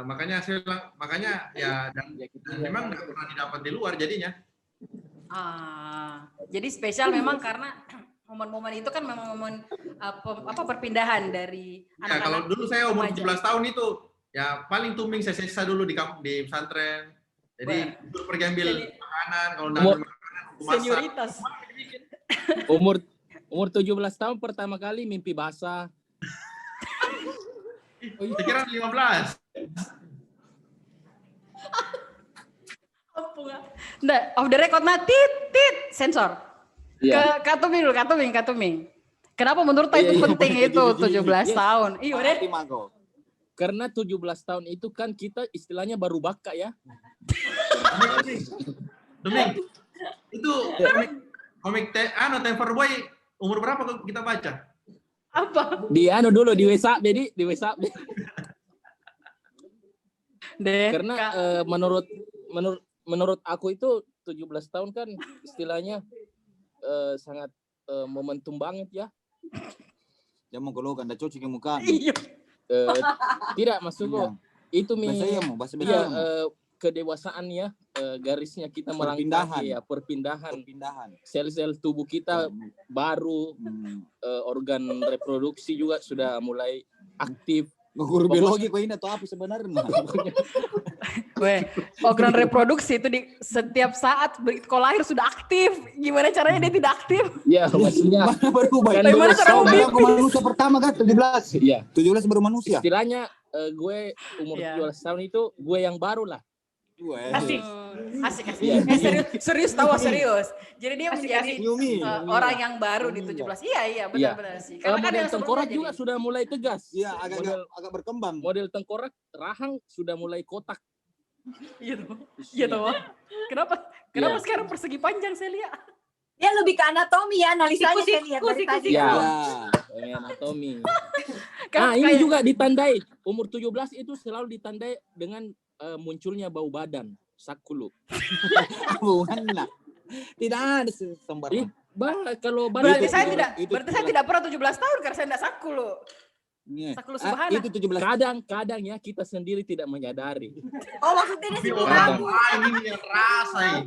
Makanya saya bilang, makanya ya dan memang nggak pernah didapat di luar jadinya. Jadi spesial memang karena momen-momen itu kan memang momen perpindahan dari Ya, anak-anak. kalau dulu saya umur remaja. 17 tahun itu ya paling tuming saya sisa dulu di pesantren. Jadi pergi ambil makanan, kalau nggak ambil makanan aku masak. Senioritas. Umur 17 tahun pertama kali mimpi basah. Pikiran 15. Nah, off the record tit sensor. Iya. Ke Katuming. Kenapa menurut itu penting itu 17 tahun? Iya, udah. Karena 17 tahun itu kan kita istilahnya baru baka ya. Demi itu komik Temper Boy umur berapa kita baca? Apa? Di dulu di WhatsApp jadi di WhatsApp. Karena menurut aku itu 17 tahun kan istilahnya sangat momentum banget ya. Ya mau kalau kan cocok ke muka. Iya. Tidak maksudku itu bahasa kedewasaan ya, garisnya kita melangkah ya perpindahan. Sel-sel tubuh kita baru, organ reproduksi juga sudah mulai aktif. Guru biologi kok ini atau apa sebenarnya? Organ reproduksi itu di setiap saat kalau lahir sudah aktif. Gimana caranya dia tidak aktif? Ya, maksudnya bagaimana cara aku manusia pertama kan 17. Iya. 17 baru manusia. Istilahnya gue umur 17 tahun itu gue yang baru lah. Asik. Serius. Jadi dia menjadi orang yang baru di 17. Iya, benar sih. Karena model tengkorak juga sudah mulai tegas. Iya, agak berkembang. Model tengkorak rahang sudah mulai kotak. Iya toh. Kenapa sekarang persegi panjang saya lihat? Ya lebih ke anatomi ya, analisanya saya lihat dari tadi. Ya, anatomi. Ini juga ditandai umur 17 itu selalu ditandai dengan munculnya bau badan, sakulu. Bukan lah. Tidak ada sembarang. Kalau badan berarti saya tidak pernah 17 tahun karena saya tidak sakulu. Sakulu subhana. Itu 17. Kadang ya kita sendiri tidak menyadari. Oh, maksudnya dia sih Ini yang rasa.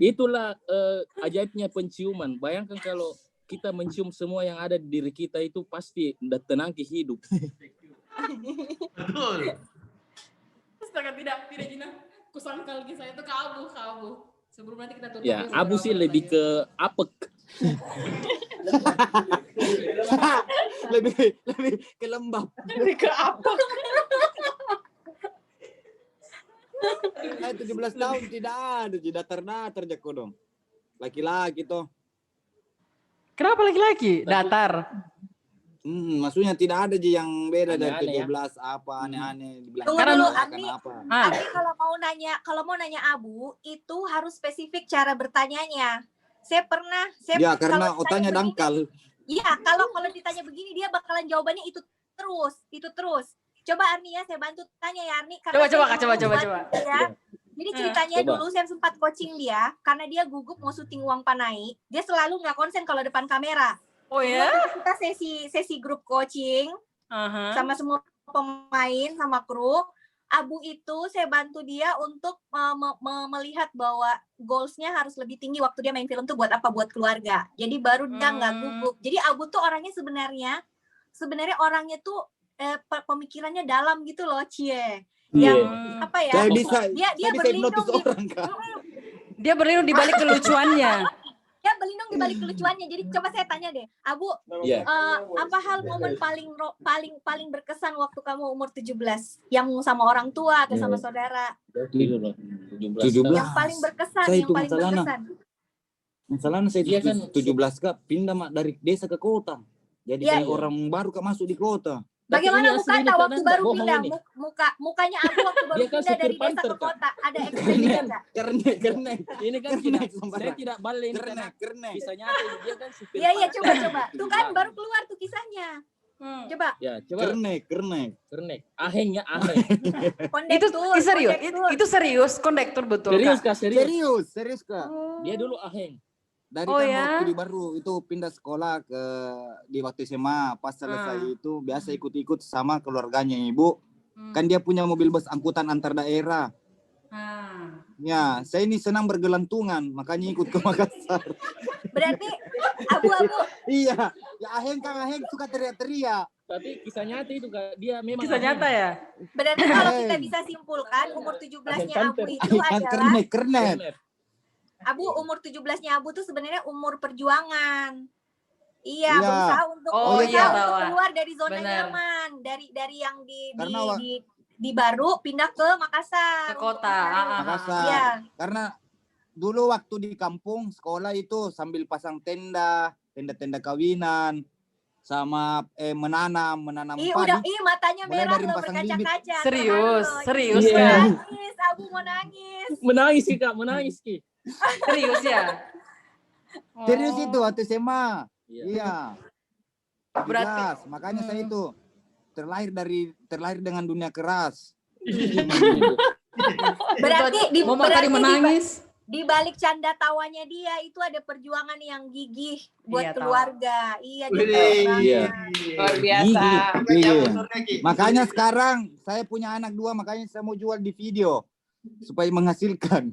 Itulah ajaibnya penciuman. Bayangkan kalau kita mencium semua yang ada di diri kita itu pasti udah tenang ke hidup. Betul. Astaga, tidak Gina. Kusangkal saya itu ke abu. Sebelum nanti kita tutup. Ya, abu sih lebih ke apek. lebih ke lembab. lebih ke apa? 17 tahun tidak ada, datar jako dong. Laki-laki toh. Kenapa laki-laki? Datar. Maksudnya tidak ada yang beda dari 17 ya? Apa aneh-aneh dibilang. Tunggu dulu, Ami Ami kalau mau nanya Abu itu harus spesifik cara bertanyanya. Saya ya karena otaknya dangkal. Iya, kalau ditanya begini dia bakalan jawabannya itu terus. Coba Arni ya, saya bantu tanya ya Arni. Coba. Ya. Jadi ceritanya dulu saya sempat coaching dia karena dia gugup mau syuting Uang Panai. Dia selalu nggak konsen kalau depan kamera. Oh ya? Kita sesi grup coaching sama semua pemain sama kru. Abu itu saya bantu dia untuk melihat bahwa goals-nya harus lebih tinggi waktu dia main film tuh buat apa? Buat keluarga. Jadi baru dia nggak gugup. Jadi Abu tuh orangnya sebenarnya orangnya tuh pemikirannya dalam gitu loh, Cie. Yang apa ya? Dia berlindung dia berlindung di balik kelucuannya. Dia berlindung di balik kelucuannya. Jadi coba saya tanya deh, Abu, apa hal momen paling berkesan waktu kamu umur 17? Yang sama orang tua atau sama saudara? 17. Yang paling berkesan, Masalahnya saya 17 kak pindah dari desa ke kota. Jadi kayak orang baru kak masuk di kota. Bagaimana mukanya waktu baru pindah? Mukanya Abu waktu baru pindah dari desa ke kota. Ada ekspresinya enggak? Karena ini kan saya tidak balik karena bisa nyata dia kan supir. Iya, coba. Tuh kan baru keluar tuh kisahnya. Coba Ya, coba Kernek. Ahengnya aheng. kondektur. serius, kondektur. itu serius kondektur betul Serius Kak? Kak, serius. Serius Kak. Dia dulu aheng. Dari Oh, kan ya? waktu di baru itu pindah sekolah di waktu SMA, pas selesai itu biasa ikut-ikut sama keluarganya ibu. Kan dia punya mobil bus angkutan antar daerah. Ya, saya ini senang bergelantungan, makanya ikut ke Makassar. Berarti abu-abu. Iya, ya Aheng suka teriak-teriak. Tapi kisah nyata itu Kak, dia memang Kisah aheng. nyata ya? Berarti kalau kita bisa simpulkan umur 17-nya Abu itu Kan adalah kernet. Abu, umur 17-nya Abu tuh sebenarnya umur perjuangan. Iya, Iya. berusaha untuk Oh, berusaha iya, untuk tahu. keluar dari zona Benar. nyaman, dari yang Karena di Baru pindah ke Makassar. Ke untuk kota. mencari- Makassar. Iya. Karena dulu waktu di kampung sekolah itu sambil pasang tenda kawinan sama menanam Ih, padi. matanya Mulai merah dari loh, pasang berkaca-kaca. Serius, Tenang loh. serius Ih, Iya. Kak? Nangis, Abu mau nangis. Menangis sih Kak, menangis Ki. Serius ya? Serius Oh. itu waktu SMA. Iya. Iya. Berarti- 17. Makanya saya itu terlahir dengan dunia keras. Berarti Mau tadi menangis. di balik canda tawanya dia itu ada perjuangan yang gigih buat Iya, tahu. keluarga. Iya, dia Wih. tahu banget. Iya. Luar biasa. Iya. Motornya, Ki. Makanya sekarang saya punya anak 2, makanya saya mau jual di video supaya menghasilkan.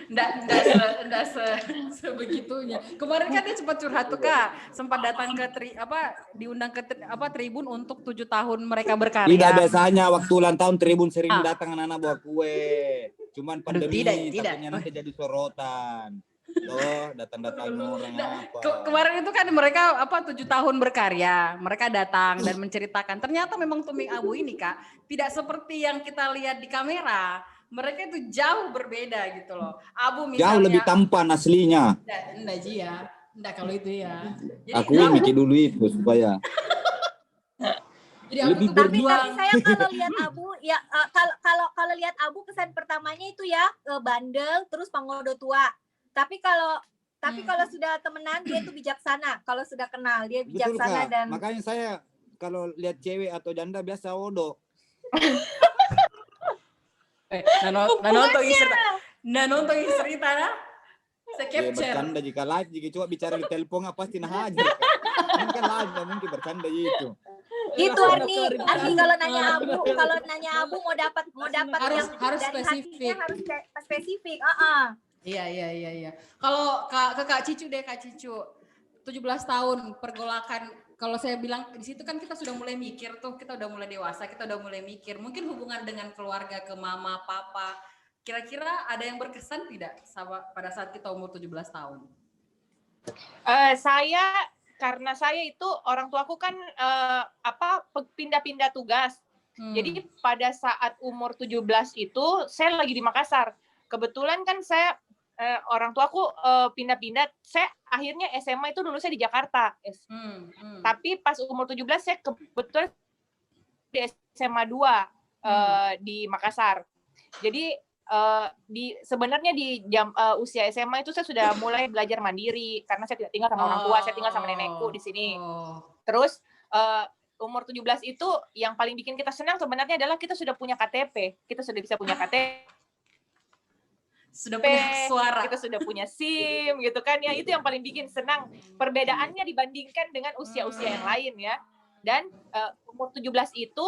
Enggak sebegitunya. Kemarin kan dia sempat curhat tuh Kak, sempat datang ke diundang ke Tribun untuk 7 tahun mereka berkarya. Tidak biasanya waktu ulang tahun Tribun sering Ah. datang anak-anak bawa kue. Cuman pandemi tidak. takutnya nanti jadi sorotan. Loh, datang-datang orang apa. Kemarin itu kan mereka 7 tahun berkarya, mereka datang dan menceritakan. Ternyata memang Tuming Abu ini Kak, tidak seperti yang kita lihat di kamera. Mereka itu jauh berbeda gitu loh. Abu misalnya Jauh lebih tampan aslinya. Enggak Ji ya. Enggak kalau itu ya. Jadi Aku mikir dulu itu supaya. Jadi Abu Lebih tuh Tapi berjuang. saya kalau lihat Abu ya kalau lihat Abu kesan pertamanya itu ya bandel terus pangodo tua. Tapi kalau sudah temenan dia itu bijaksana. Kalau sudah kenal dia Betul bijaksana Kak. dan Makanya saya kalau lihat cewek atau janda biasa odo. Nonton cerita nah. Saya Ya, capture. bercanda jika live jika coba bicara di telepon pasti nah hajar. Ini kan live nggak mungkin bercanda gitu. itu Arni kalau nanya Abu mau dapat Harus yang dari spesifik. hatinya harus spesifik. Iya. Kalau Kak Cicu deh, Kak Cicu. 17 tahun pergolakan. Kalau saya bilang di situ kan kita sudah mulai mikir tuh, kita udah mulai dewasa, kita udah mulai mikir. Mungkin hubungan dengan keluarga ke mama, papa. Kira-kira ada yang berkesan tidak pada saat kita umur 17 tahun? Karena saya itu orang tuaku kan pindah-pindah tugas. Jadi pada saat umur 17 itu saya lagi di Makassar. Kebetulan kan saya orang tuaku pindah-pindah. Saya akhirnya SMA itu dulu saya di Jakarta. Tapi pas umur 17 saya kebetulan di SMA 2 di Makassar. Jadi sebenarnya di usia SMA itu saya sudah mulai belajar mandiri karena saya tidak tinggal sama orang tua, saya tinggal sama nenekku di sini. Terus umur 17 itu yang paling bikin kita senang sebenarnya adalah kita sudah punya KTP, kita sudah bisa punya KTP, sudah punya suara, kita sudah punya SIM gitu kan ya, itu yang paling bikin senang. Perbedaannya dibandingkan dengan usia-usia yang lain ya. Dan umur 17 itu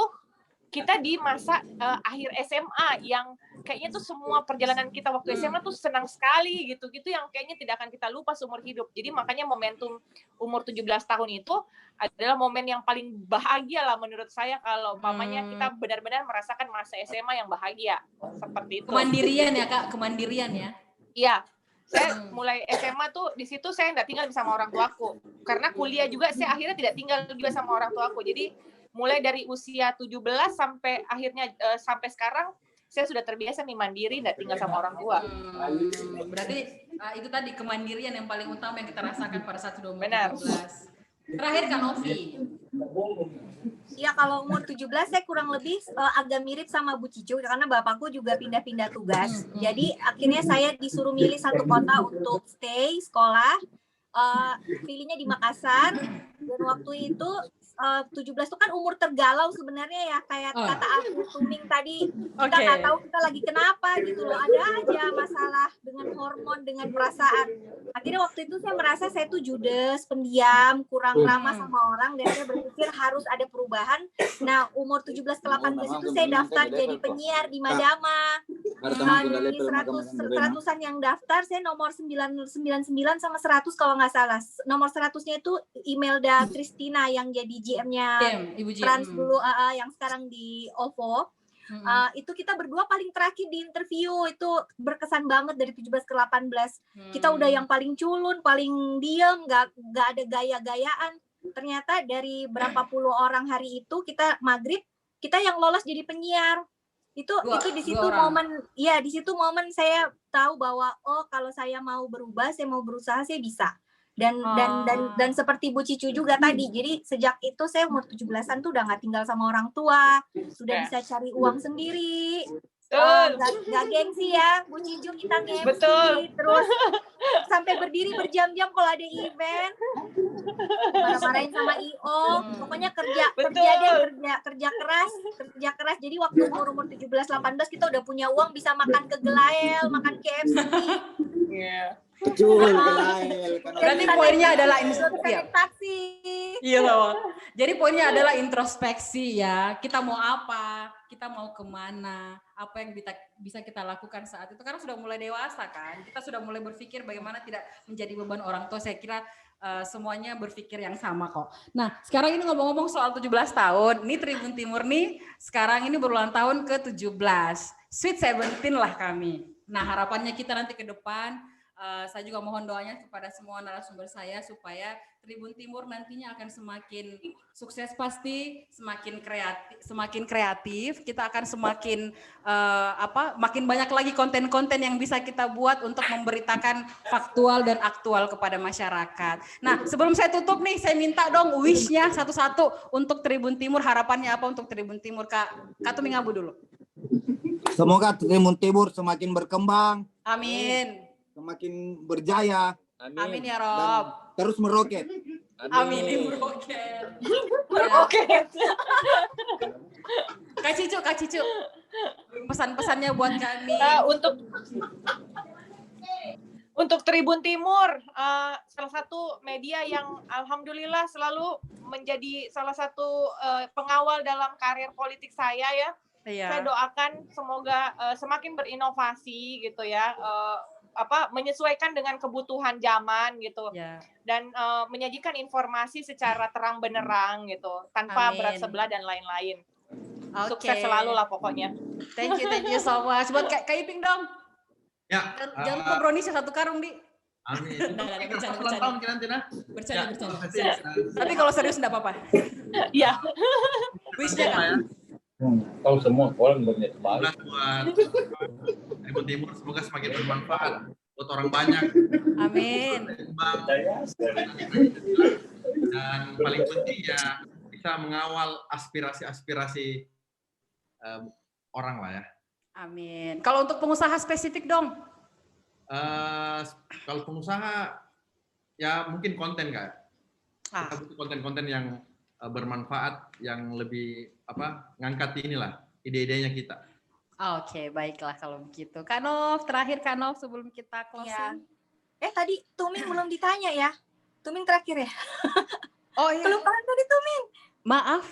kita di masa akhir SMA yang kayaknya tuh semua perjalanan kita waktu SMA tuh senang sekali gitu-gitu yang kayaknya tidak akan kita lupa seumur hidup. Jadi makanya momentum umur 17 tahun itu adalah momen yang paling bahagia lah menurut saya kalau umpamanya kita benar-benar merasakan masa SMA yang bahagia. Seperti itu. Kemandirian ya Kak, kemandirian ya. Iya. Saya mulai SMA tuh di situ saya nggak tinggal sama orang tuaku. Karena kuliah juga saya akhirnya tidak tinggal juga sama orang tuaku. Jadi mulai dari usia 17 sampai akhirnya sampai sekarang saya sudah terbiasa nih mandiri, nggak tinggal sama orang tua. Berarti itu tadi kemandirian yang paling utama yang kita rasakan pada saat sudah umur Benar. 17. Terakhir Kak Novi. Ya kalau umur 17 saya kurang lebih agak mirip sama Bu Cicu karena bapakku juga pindah-pindah tugas. Jadi akhirnya saya disuruh milih satu kota untuk stay sekolah. pilihnya di Makassar, dan waktu itu 17 itu kan umur tergalau sebenarnya ya, kayak kata aku Tuming tadi, kita nggak tahu kita lagi kenapa gitu loh, ada aja masalah dengan hormon, dengan perasaan. Akhirnya waktu itu saya merasa saya tuh judes, pendiam, kurang ramah sama orang, dan saya berpikir harus ada perubahan. Nah, umur 17 ke 18 itu saya daftar jadi penyiar di Madama. Dari 100-an yang daftar, saya nomor 99 sama 100 kalau nggak salah. Nomor 100-nya itu Imelda Christina yang jadi GM-nya Trans dulu, yang sekarang di OVO. Itu kita berdua paling terakhir di interview, itu berkesan banget. Dari 17 ke 18 kita udah yang paling culun, paling diem, nggak ada gaya-gayaan. Ternyata dari berapa puluh orang hari itu, kita maghrib kita yang lolos jadi penyiar. Itu di situ momen, ya di situ momen saya tahu bahwa oh, kalau saya mau berubah, saya mau berusaha, saya bisa. Dan seperti Bu Cicu juga tadi, jadi sejak itu saya umur 17-an tuh udah nggak tinggal sama orang tua, sudah bisa cari uang sendiri. Gak gengsi ya, Bu Cicu, kita gengsi. Terus sampai berdiri berjam-jam kalau ada event, marah-marahin sama IO. Pokoknya kerja keras. Jadi waktu umur 17-18 kita udah punya uang, bisa makan ke Gelael, makan KFC. Betul, Gelael. Berarti poinnya adalah introspeksi. Iya loh. Jadi poinnya adalah introspeksi ya. Kita mau apa? Kita mau kemana? Apa yang bisa kita lakukan saat itu? Karena sudah mulai dewasa kan. Kita sudah mulai berpikir bagaimana tidak menjadi beban orang tua. Saya kira semuanya berpikir yang sama kok. Nah, sekarang ini ngomong-ngomong soal 17 tahun. Ini Tribun Timur nih sekarang ini berulang tahun ke-17. Sweet 17 lah kami. Nah, harapannya kita nanti ke depan, saya juga mohon doanya kepada semua narasumber saya supaya Tribun Timur nantinya akan semakin sukses pasti, semakin kreatif. Kita akan semakin makin banyak lagi konten-konten yang bisa kita buat untuk memberitakan faktual dan aktual kepada masyarakat. Nah, sebelum saya tutup nih, saya minta dong wish-nya satu-satu untuk Tribun Timur. Harapannya apa untuk Tribun Timur, Kak Tuming Abu dulu. Semoga Tribun Timur semakin berkembang. Amin. Semakin berjaya. Amin ya Rob. Terus meroket. Amin meroket. Kak Cicu. Pesan-pesannya buat kami. Untuk Tribun Timur, salah satu media yang alhamdulillah selalu menjadi salah satu pengawal dalam karir politik saya ya. Saya doakan semoga semakin berinovasi gitu ya. Menyesuaikan dengan kebutuhan zaman gitu, dan menyajikan informasi secara terang benerang gitu, tanpa berat sebelah dan lain-lain. Sukses selalu lah pokoknya. Thank you so much. Buat Kak Iping dong. Ya. Jangan lupa brownies satu karung di. Amin. Bercanda. Tapi kalau serius enggak apa-apa. Iya. Wish-nya Kak. Tahu semua orang berniat baik. Buat Tribun Timur semoga semakin bermanfaat buat orang banyak. Amin. Dan paling penting ya bisa mengawal aspirasi orang lah ya. Amin. Kalau untuk pengusaha spesifik dong? Kalau pengusaha ya mungkin konten Kak. Kita butuh konten-konten yang bermanfaat, yang lebih ngangkat inilah ide-idenya kita. Oke, baiklah kalau begitu. Kak Nov, terakhir Kak Nov sebelum kita closing. Tadi Tuming belum ditanya ya. Tuming terakhir ya. Oh iya. Kelupaan tadi Tuming. Maaf.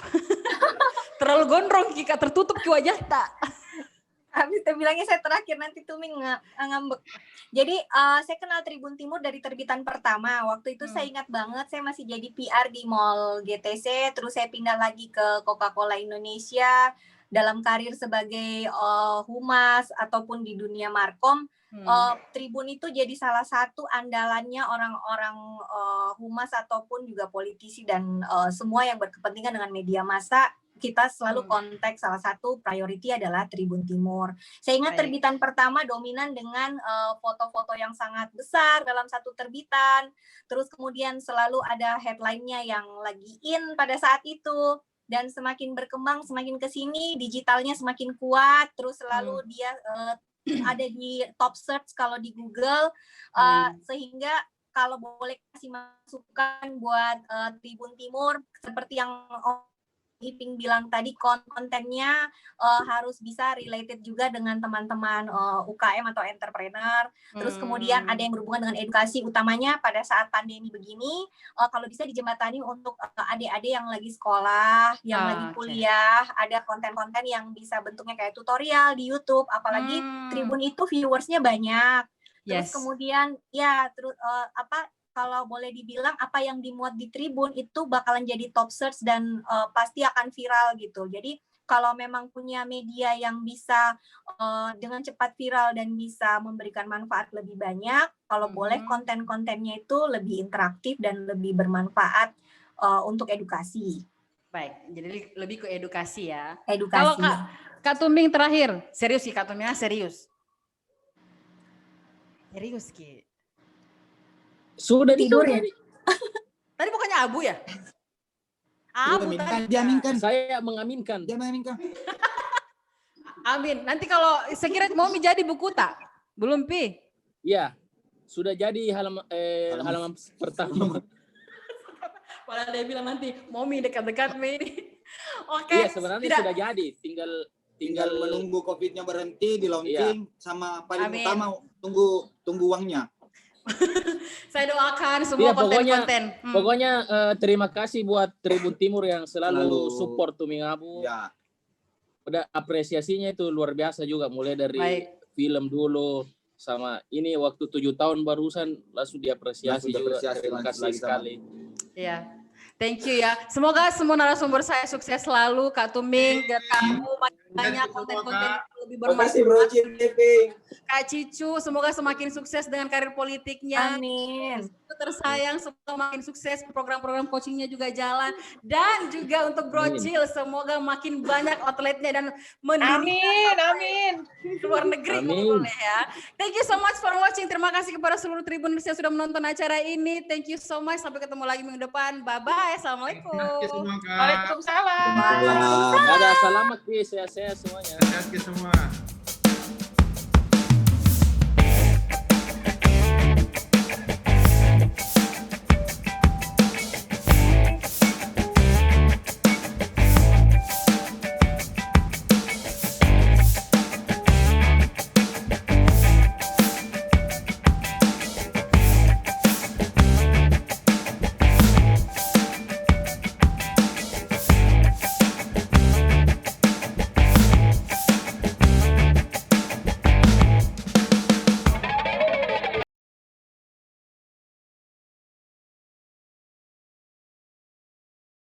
Terlalu gondrong Kika, tertutup ki wajah tak. Habis itu bilangnya saya terakhir, nanti Tuming ngambek. Jadi saya kenal Tribun Timur dari terbitan pertama. Waktu itu saya ingat banget, saya masih jadi PR di Mall GTC, terus saya pindah lagi ke Coca-Cola Indonesia dalam karir sebagai humas ataupun di dunia markom. Tribun itu jadi salah satu andalannya orang-orang humas ataupun juga politisi dan semua yang berkepentingan dengan media massa. Kita selalu kontak salah satu priority adalah Tribun Timur. Saya ingat terbitan pertama dominan dengan foto-foto yang sangat besar dalam satu terbitan. Terus kemudian selalu ada headline-nya yang lagi in pada saat itu. Dan semakin berkembang, semakin kesini, digitalnya semakin kuat. Terus selalu dia ada di top search kalau di Google. Sehingga kalau boleh kasih masukan buat Tribun Timur, seperti yang Iping bilang tadi, kontennya harus bisa related juga dengan teman-teman UKM atau entrepreneur. Terus kemudian ada yang berhubungan dengan edukasi, utamanya pada saat pandemi begini, kalau bisa dijembatani untuk adik-adik yang lagi sekolah, yang lagi kuliah, ada konten-konten yang bisa bentuknya kayak tutorial di YouTube, apalagi Tribun itu viewersnya banyak. Terus kemudian ya terus kalau boleh dibilang apa yang dimuat di Tribun itu bakalan jadi top search dan pasti akan viral gitu. Jadi kalau memang punya media yang bisa dengan cepat viral dan bisa memberikan manfaat lebih banyak, kalau boleh konten-kontennya itu lebih interaktif dan lebih bermanfaat untuk edukasi. Baik, jadi lebih ke edukasi ya. Edukasi. Kalau Kak Tuming terakhir, serius sih Kak Tuming, serius. Serius Ki. Sudah tidur tidur ya? tadi. Tadi bukannya Abu ya? Abu tadi. Dia aminkan. Saya mengaminkan. Dia mengaminkan. Amin. Nanti kalau sekiranya mau menjadi buku tak? Belum Pi? Iya, sudah jadi halaman pertama. Padahal dia bilang nanti mau dekat-dekat Mi ini. Oke. Iya, sebenarnya sudah jadi. Tinggal menunggu COVID-nya berhenti di launching, sama paling Amin. utama tunggu uangnya. Saya doakan semua konten-konten. Pokoknya terima kasih buat Tribun Timur yang selalu support Tuming Abu. Ya. Udah apresiasinya itu luar biasa juga, mulai dari film dulu sama ini waktu 7 tahun barusan langsung diapresiasi juga. Terima kasih sekali. Iya. Thank you ya. Semoga semua narasumber saya sukses selalu, Kak Tuming dan kamu banyak konten-konten lebih bermanfaat. Kak Cicu, semoga semakin sukses dengan karir politiknya. Amin. Tersayang, semoga makin sukses, program-program coachingnya juga jalan. Dan juga untuk Brocil, semoga makin banyak outletnya dan Amin. luar negeri kalau boleh ya. Thank you so much for watching. Terima kasih kepada seluruh Tribun Indonesia sudah menonton acara ini. Thank you so much. Sampai ketemu lagi minggu depan. Bye-bye. Assalamualaikum. Waalaikumsalam. Ada selamat, sehat-sehat semuanya. Terima kasih semua.